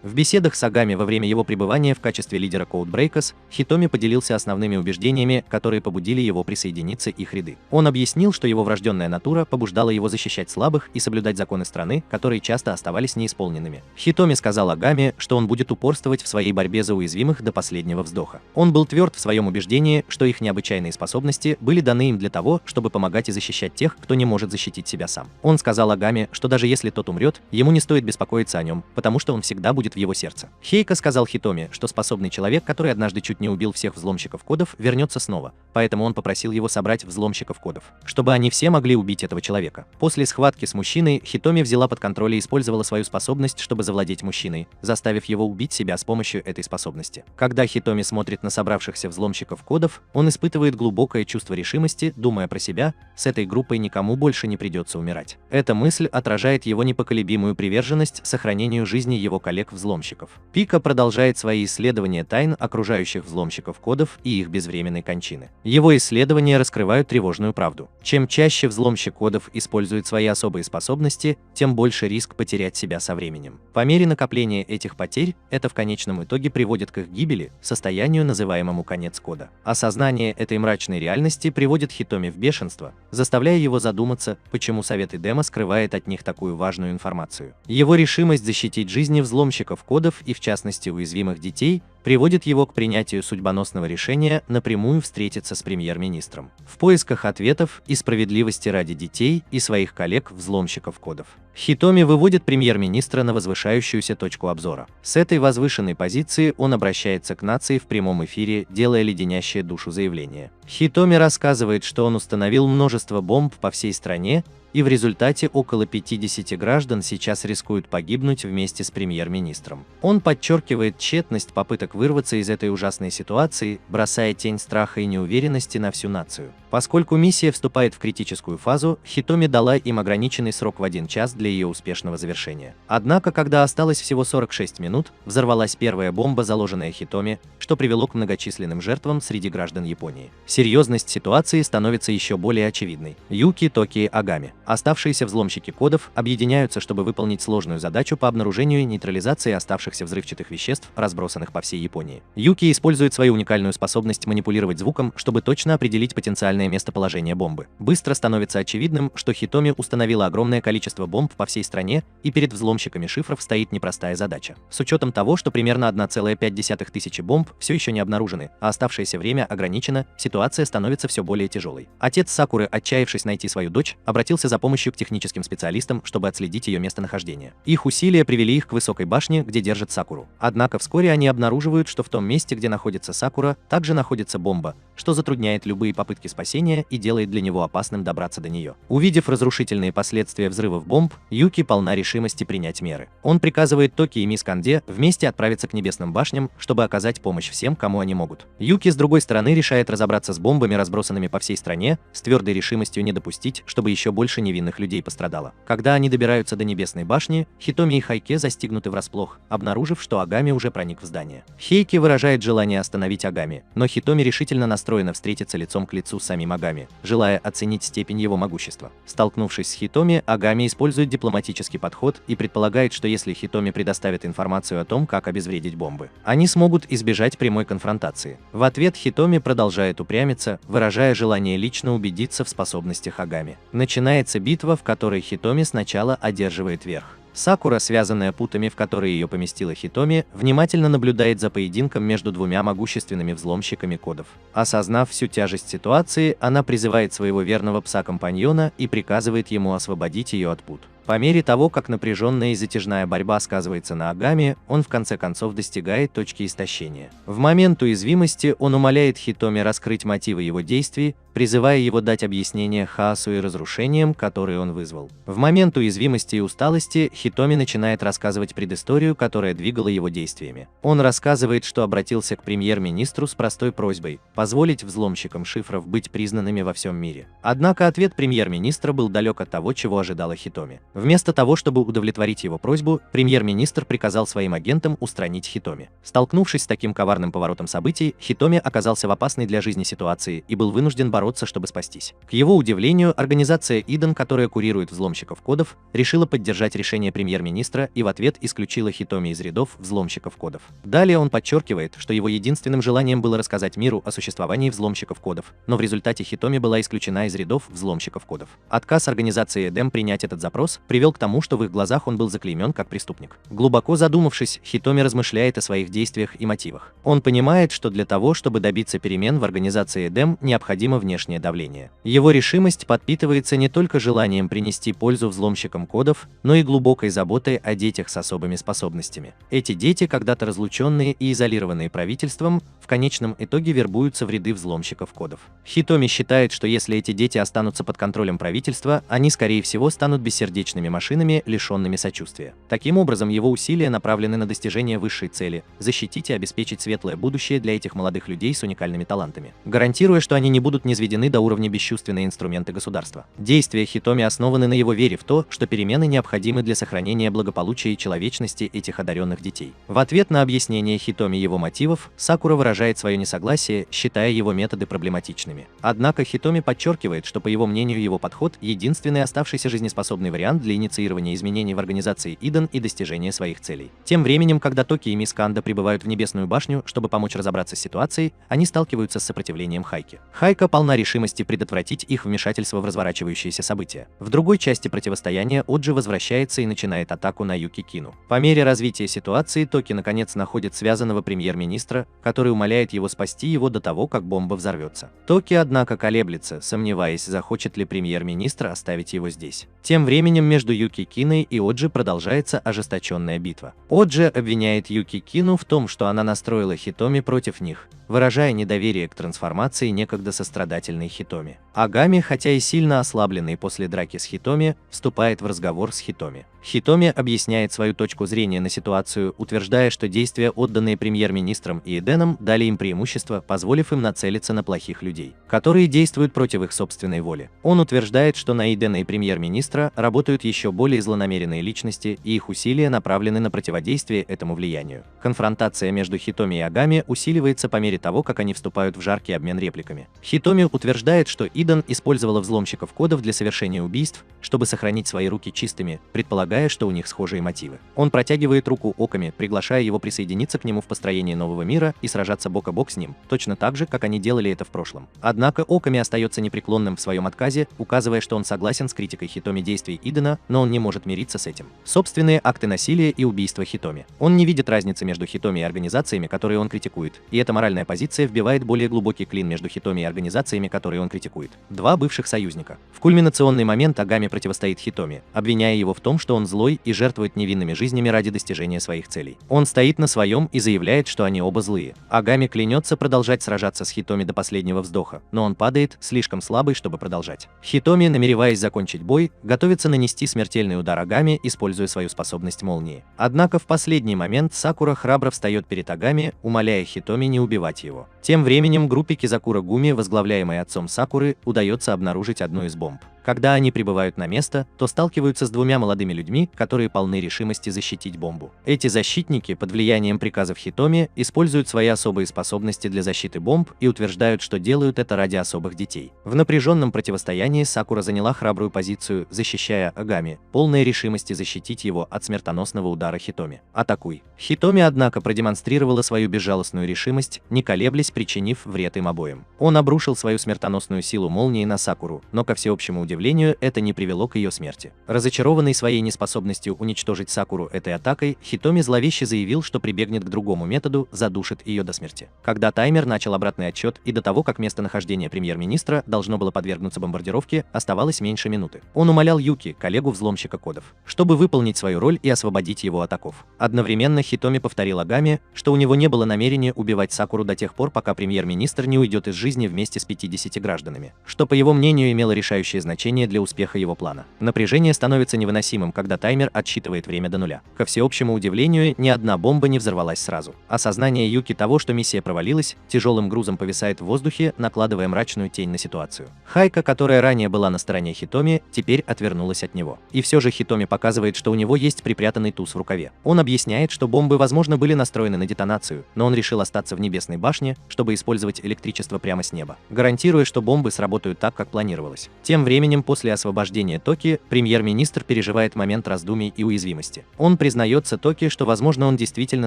В беседах с Агами во время его пребывания в качестве лидера Codebreakers, Хитоми поделился основными убеждениями, которые побудили его присоединиться к их ряды. Он объяснил, что его врожденная натура побуждала его защищать слабых и соблюдать законы страны, которые часто оставались неисполненными. Хитоми сказал Агами, что он будет упорствовать в своей борьбе за уязвимых до последнего вздоха. Он был тверд в своем убеждении, что их необычайные способности были даны им для того, чтобы помогать и защищать тех, кто не может защитить себя сам. Он сказал Агами, что даже если тот умрет, ему не стоит беспокоиться о нем, потому что он всегда будет в его сердце. Хейка сказал Хитоми, что способный человек, который однажды чуть не убил всех взломщиков кодов, вернется снова, поэтому он попросил его собрать взломщиков кодов, чтобы они все могли убить этого человека. После схватки с мужчиной Хитоми взяла под контроль и использовала свою способность, чтобы завладеть мужчиной, заставив его убить себя с помощью этой способности. Когда Хитоми смотрит на собравшихся взломщиков кодов, он испытывает глубокое чувство решимости, думая про себя, с этой группой никому больше не придется умирать. Эта мысль отражает его непоколебимую приверженность сохранению жизни его коллег-взломщиков. Пика продолжает свои исследования тайн окружающих взломщиков кодов и их безвременной кончины. Его исследования раскрывают тревожную правду. Чем чаще взломщик кодов использует свои особые способности, тем больше риск потерять себя со временем. По мере накопления этих потерь, это в конечном итоге приводит к их гибели, состоянию, называемому конец кода. Осознание этой мрачной реальности приводит Хитоми в бешенство, заставляя его задуматься, почему Совет Эдема скрывает от них такую важную информацию. Его решимость защитить жизни взломщиков кодов и в частности уязвимых детей приводит его к принятию судьбоносного решения напрямую встретиться с премьер-министром в поисках ответов и справедливости ради детей и своих коллег-взломщиков кодов. Хитоми выводит премьер-министра на возвышающуюся точку обзора. С этой возвышенной позиции он обращается к нации в прямом эфире, делая леденящее душу заявление. Хитоми рассказывает, что он установил множество бомб по всей стране, и в результате около 50 граждан сейчас рискуют погибнуть вместе с премьер-министром. Он подчеркивает тщетность попыток вырваться из этой ужасной ситуации, бросая тень страха и неуверенности на всю нацию. Поскольку миссия вступает в критическую фазу, Хитоми дала им ограниченный срок в 1 час для ее успешного завершения. Однако, когда осталось всего 46 минут, взорвалась первая бомба, заложенная Хитоми, что привело к многочисленным жертвам среди граждан Японии. Серьезность ситуации становится еще более очевидной. Юки, Токи и Агами, оставшиеся взломщики кодов, объединяются, чтобы выполнить сложную задачу по обнаружению и нейтрализации оставшихся взрывчатых веществ, разбросанных по всей Японии. Юки использует свою уникальную способность манипулировать звуком, чтобы точно определить потенциальное местоположение бомбы. Быстро становится очевидным, что Хитоми установила огромное количество бомб по всей стране, и перед взломщиками шифров стоит непростая задача. С учетом того, что примерно 1,5 тысячи бомб все еще не обнаружены, а оставшееся время ограничено, ситуация становится все более тяжелой. Отец Сакуры, отчаявшись найти свою дочь, обратился за помощью к техническим специалистам, чтобы отследить ее местонахождение. Их усилия привели их к высокой башне, где держат Сакуру. Однако вскоре они обнаруживают, что в том месте, где находится Сакура, также находится бомба, что затрудняет любые попытки спасения и делает для него опасным добраться до нее. Увидев разрушительные последствия взрывов бомб, Юки полна решимости принять меры. Он приказывает Токи и мисс Канде вместе отправиться к небесным башням, чтобы оказать помощь всем, кому они могут. Юки, с другой стороны, решает разобраться с бомбами, разбросанными по всей стране, с твердой решимостью не допустить, чтобы еще больше невинных людей пострадало. Когда они добираются до небесной башни, Хитоми и Хайке застигнуты врасплох, обнаружив, что Агами уже проник в здание. Хейки выражает желание остановить Агами, но Хитоми решительно настроена встретиться лицом к лицу с самим Агами, желая оценить степень его могущества. Столкнувшись с Хитоми, Агами использует дипломатический подход и предполагает, что если Хитоми предоставит информацию о том, как обезвредить бомбы, они смогут избежать прямой конфронтации. В ответ Хитоми продолжает упрямить упрямится, выражая желание лично убедиться в способностях Агами. Начинается битва, в которой Хитоми сначала одерживает верх. Сакура, связанная путами, в которые ее поместила Хитоми, внимательно наблюдает за поединком между двумя могущественными взломщиками кодов. Осознав всю тяжесть ситуации, она призывает своего верного пса-компаньона и приказывает ему освободить ее от пут. По мере того, как напряженная и затяжная борьба сказывается на Агами, он в конце концов достигает точки истощения. В момент уязвимости он умоляет Хитоми раскрыть мотивы его действий, призывая его дать объяснение хаосу и разрушениям, которые он вызвал. В момент уязвимости и усталости Хитоми начинает рассказывать предысторию, которая двигала его действиями. Он рассказывает, что обратился к премьер-министру с простой просьбой позволить взломщикам шифров быть признанными во всем мире. Однако ответ премьер-министра был далек от того, чего ожидала Хитоми. Вместо того, чтобы удовлетворить его просьбу, премьер-министр приказал своим агентам устранить Хитоми. Столкнувшись с таким коварным поворотом событий, Хитоми оказался в опасной для жизни ситуации и был вынужден бороться, чтобы спастись. К его удивлению, организация Иден, которая курирует взломщиков кодов, решила поддержать решение премьер-министра и в ответ исключила Хитоми из рядов взломщиков кодов. Далее он подчеркивает, что его единственным желанием было рассказать миру о существовании взломщиков кодов, но в результате Хитоми была исключена из рядов взломщиков кодов. Отказ организации Эдем принять этот запрос привел к тому, что в их глазах он был заклеймен как преступник. Глубоко задумавшись, Хитоми размышляет о своих действиях и мотивах. Он понимает, что для того, чтобы добиться перемен в организации Эдем, необходимо внешнее давление. Его решимость подпитывается не только желанием принести пользу взломщикам кодов, но и глубокой заботой о детях с особыми способностями. Эти дети, когда-то разлученные и изолированные правительством, в конечном итоге вербуются в ряды взломщиков кодов. Хитоми считает, что если эти дети останутся под контролем правительства, они, скорее всего, станут бессердечными машинами, лишенными сочувствия. Таким образом, его усилия направлены на достижение высшей цели – защитить и обеспечить светлое будущее для этих молодых людей с уникальными талантами, гарантируя, что они не будут низведены до уровня бесчувственные инструменты государства. Действия Хитоми основаны на его вере в то, что перемены необходимы для сохранения благополучия и человечности этих одаренных детей. В ответ на объяснение Хитоми его мотивов, Сакура выражает свое несогласие, считая его методы проблематичными. Однако Хитоми подчеркивает, что по его мнению его подход – единственный оставшийся жизнеспособный вариант для инициирования изменений в организации Иден и достижения своих целей. Тем временем, когда Токи и мисс Канда прибывают в Небесную башню, чтобы помочь разобраться с ситуацией, они сталкиваются с сопротивлением Хайки. Хайка полна решимости предотвратить их вмешательство в разворачивающиеся события. В другой части противостояния Оджи возвращается и начинает атаку на Юки Кину. По мере развития ситуации Токи наконец находит связанного премьер-министра, который умоляет его спасти его до того, как бомба взорвется. Токи, однако, колеблется, сомневаясь, захочет ли премьер-министр оставить его здесь. Тем временем между Юки Киной и Оджи продолжается ожесточенная битва. Оджи обвиняет Юки Кину в том, что она настроила Хитоми против них, выражая недоверие к трансформации некогда сострадательной Хитоми. Агами, хотя и сильно ослабленный после драки с Хитоми, вступает в разговор с Хитоми. Хитоми объясняет свою точку зрения на ситуацию, утверждая, что действия, отданные премьер-министром и Эденом, дали им преимущество, позволив им нацелиться на плохих людей, которые действуют против их собственной воли. Он утверждает, что на Эдена и премьер-министра работают еще более злонамеренные личности, и их усилия направлены на противодействие этому влиянию. Конфронтация между Хитоми и Агами усиливается по мере того, как они вступают в жаркий обмен репликами. Хитоми утверждает, что Иден использовала взломщиков кодов для совершения убийств, чтобы сохранить свои руки чистыми, предполагая, что у них схожие мотивы. Он протягивает руку Оками, приглашая его присоединиться к нему в построении нового мира и сражаться бок о бок с ним, точно так же, как они делали это в прошлом. Однако Оками остается непреклонным в своем отказе, указывая, что он согласен с критикой Хитоми действий Идена, но он не может мириться с этим. Собственные акты насилия и убийства Хитоми. Он не видит разницы между Хитоми и организациями, которые он критикует, и эта моральная позиция вбивает более глубокий клин между Хитоми и организациями, которые он критикует. Два бывших союзника. В кульминационный момент Агами противостоит Хитоми, обвиняя его в том, что он злой и жертвует невинными жизнями ради достижения своих целей. Он стоит на своем и заявляет, что они оба злые. Агами клянется продолжать сражаться с Хитоми до последнего вздоха, но он падает, слишком слабый, чтобы продолжать. Хитоми, намереваясь закончить бой, готовится нанести смертельный удар Агами, используя свою способность молнии. Однако в последний момент Сакура храбро встает перед Агами, умоляя Хитоми не убивать его. Тем временем группе Кизакура Гуми, возглавляемой отцом Сакуры, удается обнаружить одну из бомб. Когда они прибывают на место, то сталкиваются с двумя молодыми людьми, которые полны решимости защитить бомбу. Эти защитники под влиянием приказов Хитоми используют свои особые способности для защиты бомб и утверждают, что делают это ради особых детей. В напряженном противостоянии Сакура заняла храбрую позицию, защищая Агами, полной решимости защитить его от смертоносного удара Хитоми. «Атакуй!» Хитоми, однако, продемонстрировала свою безжалостную решимость, не колеблясь, причинив вред им обоим. Он обрушил свою смертоносную силу молнии на Сакуру, но, ко всеобщему удивлению, это не привело к ее смерти. Разочарованный своей неспособностью уничтожить Сакуру этой атакой, Хитоми зловеще заявил, что прибегнет к другому методу, задушит ее до смерти. Когда таймер начал обратный отсчет и до того, как местонахождение премьер-министра должно было подвергнуться бомбардировке, оставалось меньше минуты. Он умолял Юки, коллегу взломщика кодов, чтобы выполнить свою роль и освободить его от оков. Одновременно Хитоми повторил Агами, что у него не было намерения убивать Сакуру до тех пор, пока премьер-министр не уйдет из жизни вместе с 50 гражданами, что, по его мнению, имело решающее значение для успеха его плана. Напряжение становится невыносимым, когда таймер отсчитывает время до нуля. Ко всеобщему удивлению, ни одна бомба не взорвалась сразу. Осознание Юки того, что миссия провалилась, тяжелым грузом повисает в воздухе, накладывая мрачную тень на ситуацию. Хайка, которая ранее была на стороне Хитоми, теперь отвернулась от него. И все же Хитоми показывает, что у него есть припрятанный туз в рукаве. Он объясняет, что бомбы, возможно, были настроены на детонацию, но он решил остаться в небесной башне, чтобы использовать электричество прямо с неба, гарантируя, что бомбы сработают так, как планировалось. Тем временем, после освобождения Токи, премьер-министр переживает момент раздумий и уязвимости. Он признается Токи, что, возможно, он действительно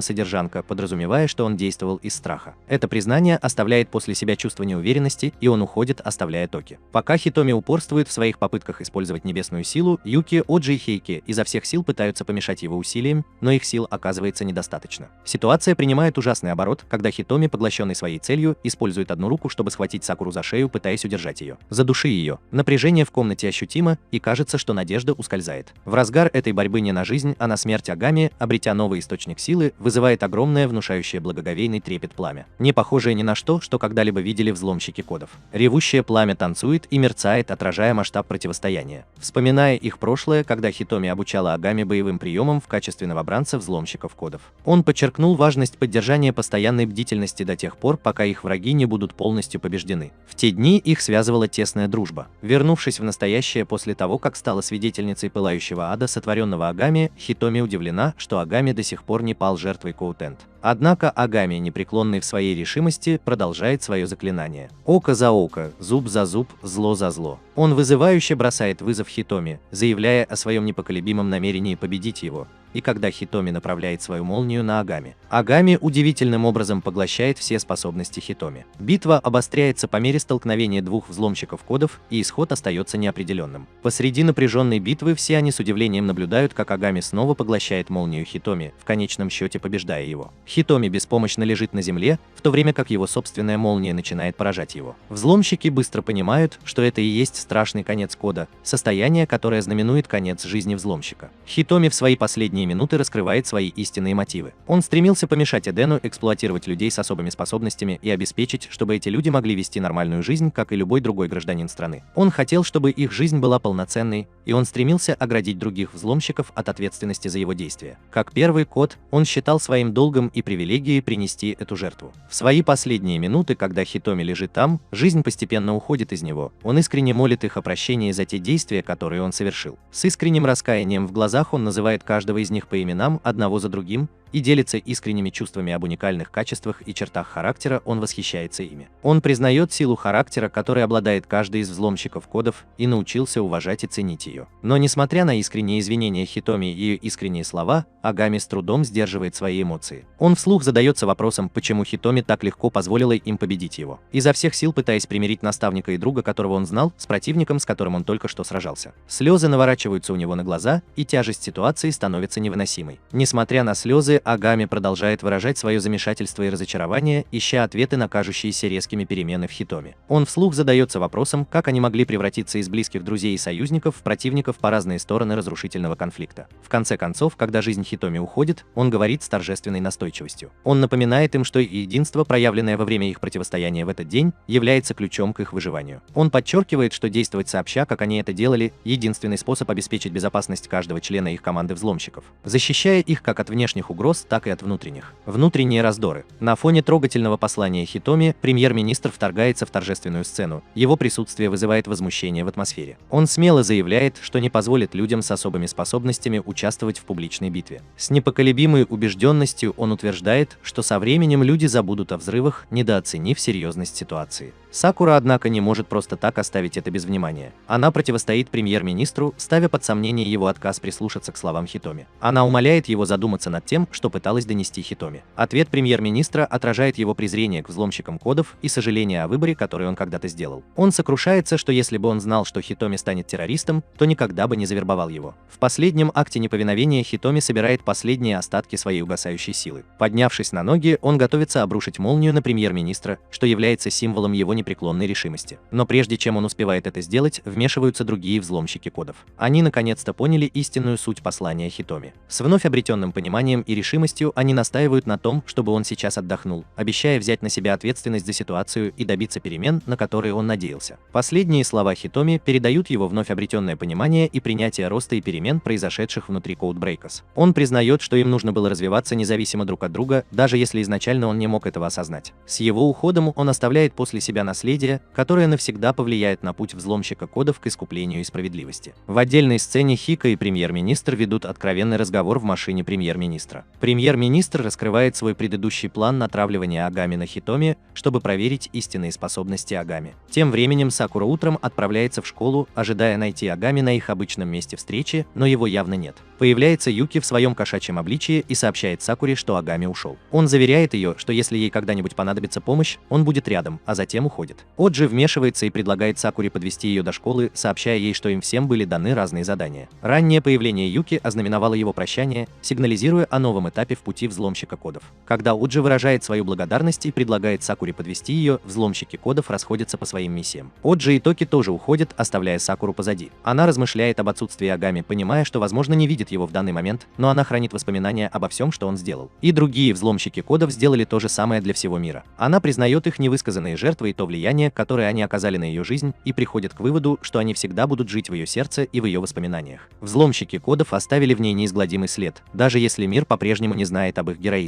содержанка, подразумевая, что он действовал из страха. Это признание оставляет после себя чувство неуверенности, и он уходит, оставляя Токи. Пока Хитоми упорствует в своих попытках использовать небесную силу, Юки, Оджи и Хейки изо всех сил пытаются помешать его усилиям, но их сил оказывается недостаточно. Ситуация принимает ужасный оборот, когда Хитоми, поглощенный своей целью, использует одну руку, чтобы схватить Сакуру за шею, пытаясь удержать ее. Задуши ее. Напряжение в комнате ощутимо, и кажется, что надежда ускользает. В разгар этой борьбы не на жизнь, а на смерть Агами, обретя новый источник силы, вызывает огромное, внушающее благоговейный трепет пламя, не похожее ни на что, что когда-либо видели взломщики кодов. Ревущее пламя танцует и мерцает, отражая масштаб противостояния. Вспоминая их прошлое, когда Хитоми обучала Агами боевым приемам в качестве новобранца взломщиков кодов. Он подчеркнул важность поддержания постоянной бдительности до тех пор, пока их враги не будут полностью побеждены. В те дни их связывала тесная дружба. Вернувшись в настоящее после того, как стала свидетельницей пылающего ада, сотворенного Агами, Хитоми удивлена, что Агами до сих пор не пал жертвой Коутент. Однако Агами, непреклонный в своей решимости, продолжает свое заклинание. Око за око, зуб за зуб, зло за зло. Он вызывающе бросает вызов Хитоми, заявляя о своем непоколебимом намерении победить его. И когда Хитоми направляет свою молнию на Агами, Агами удивительным образом поглощает все способности Хитоми. Битва обостряется по мере столкновения двух взломщиков кодов, и исход остается неопределенным. Посреди напряженной битвы все они с удивлением наблюдают, как Агами снова поглощает молнию Хитоми, в конечном счете побеждая его. Хитоми беспомощно лежит на земле, в то время как его собственная молния начинает поражать его. Взломщики быстро понимают, что это и есть страшный конец кода, состояние, которое знаменует конец жизни взломщика. Хитоми в свои последние минуты раскрывает свои истинные мотивы. Он стремился помешать Эдену эксплуатировать людей с особыми способностями и обеспечить, чтобы эти люди могли вести нормальную жизнь, как и любой другой гражданин страны. Он хотел, чтобы их жизнь была полноценной, и он стремился оградить других взломщиков от ответственности за его действия. Как первый код, он считал своим долгом и привилегией принести эту жертву. В свои последние минуты, когда Хитоми лежит там, жизнь постепенно уходит из него. Он искренне молит их о прощении за те действия, которые он совершил. С искренним раскаянием в глазах он называет каждого из них по именам, одного за другим, и делится искренними чувствами об уникальных качествах и чертах характера, он восхищается ими. Он признает силу характера, которой обладает каждый из взломщиков кодов, и научился уважать и ценить ее. Но несмотря на искренние извинения Хитоми и ее искренние слова, Агами с трудом сдерживает свои эмоции. Он вслух задается вопросом, почему Хитоми так легко позволила им победить его, изо всех сил пытаясь примирить наставника и друга, которого он знал, с противником, с которым он только что сражался. Слезы наворачиваются у него на глаза, и тяжесть ситуации становится невыносимой. Несмотря на слезы, Агами продолжает выражать свое замешательство и разочарование, ища ответы на кажущиеся резкими перемены в Хитоми. Он вслух задается вопросом, как они могли превратиться из близких друзей и союзников в противников по разные стороны разрушительного конфликта. В конце концов, когда жизнь Хитоми уходит, он говорит с торжественной настойчивостью. Он напоминает им, что единство, проявленное во время их противостояния в этот день, является ключом к их выживанию. Он подчеркивает, что действовать сообща, как они это делали, единственный способ обеспечить безопасность каждого члена их команды взломщиков. Защищая их как от внешних угроз, угроз, так и от внутренних. Внутренние раздоры. На фоне трогательного послания Хитоми премьер-министр вторгается в торжественную сцену. Его присутствие вызывает возмущение в атмосфере. Он смело заявляет, что не позволит людям с особыми способностями участвовать в публичной битве. С непоколебимой убежденностью он утверждает, что со временем люди забудут о взрывах, недооценив серьезность ситуации. Сакура, однако, не может просто так оставить это без внимания. Она противостоит премьер-министру, ставя под сомнение его отказ прислушаться к словам Хитоми. Она умоляет его задуматься над тем, что пыталась донести Хитоми. Ответ премьер-министра отражает его презрение к взломщикам кодов и сожаление о выборе, который он когда-то сделал. Он сокрушается, что если бы он знал, что Хитоми станет террористом, то никогда бы не завербовал его. В последнем акте неповиновения Хитоми собирает последние остатки своей угасающей силы. Поднявшись на ноги, он готовится обрушить молнию на премьер-министра, что является символом его непреклонной решимости. Но прежде чем он успевает это сделать, вмешиваются другие взломщики кодов. Они наконец-то поняли истинную суть послания Хитоми. С вновь обретенным пониманием и решимостью они настаивают на том, чтобы он сейчас отдохнул, обещая взять на себя ответственность за ситуацию и добиться перемен, на которые он надеялся. Последние слова Хитоми передают его вновь обретенное понимание и принятие роста и перемен, произошедших внутри Codebreakers. Он признает, что им нужно было развиваться независимо друг от друга, даже если изначально он не мог этого осознать. С его уходом он оставляет после себя наследие, которое навсегда повлияет на путь взломщика кодов к искуплению и справедливости. В отдельной сцене Хика и премьер-министр ведут откровенный разговор в машине премьер-министра. Премьер-министр раскрывает свой предыдущий план натравливания Агами на Хитоми, чтобы проверить истинные способности Агами. Тем временем Сакура утром отправляется в школу, ожидая найти Агами на их обычном месте встречи, но его явно нет. Появляется Юки в своем кошачьем обличии и сообщает Сакуре, что Агами ушел. Он заверяет ее, что если ей когда-нибудь понадобится помощь, он будет рядом, а затем уходит. Оджи вмешивается и предлагает Сакуре подвести ее до школы, сообщая ей, что им всем были даны разные задания. Раннее появление Юки ознаменовало его прощание, сигнализируя о новом этапе в пути взломщика кодов. Когда Оджи выражает свою благодарность и предлагает Сакуре подвести ее, взломщики кодов расходятся по своим миссиям. Оджи и Токи тоже уходят, оставляя Сакуру позади. Она размышляет об отсутствии Агами, понимая, что, возможно, не видит его в данный момент, но она хранит воспоминания обо всем, что он сделал. И другие взломщики кодов сделали то же самое для всего мира. Она признает их невысказанные жертвы и то влияние, которое они оказали на ее жизнь, и приходит к выводу, что они всегда будут жить в ее сердце и в ее воспоминаниях. Взломщики кодов оставили в ней неизгладимый след, даже если мир по-прежнему не знает об их героизме.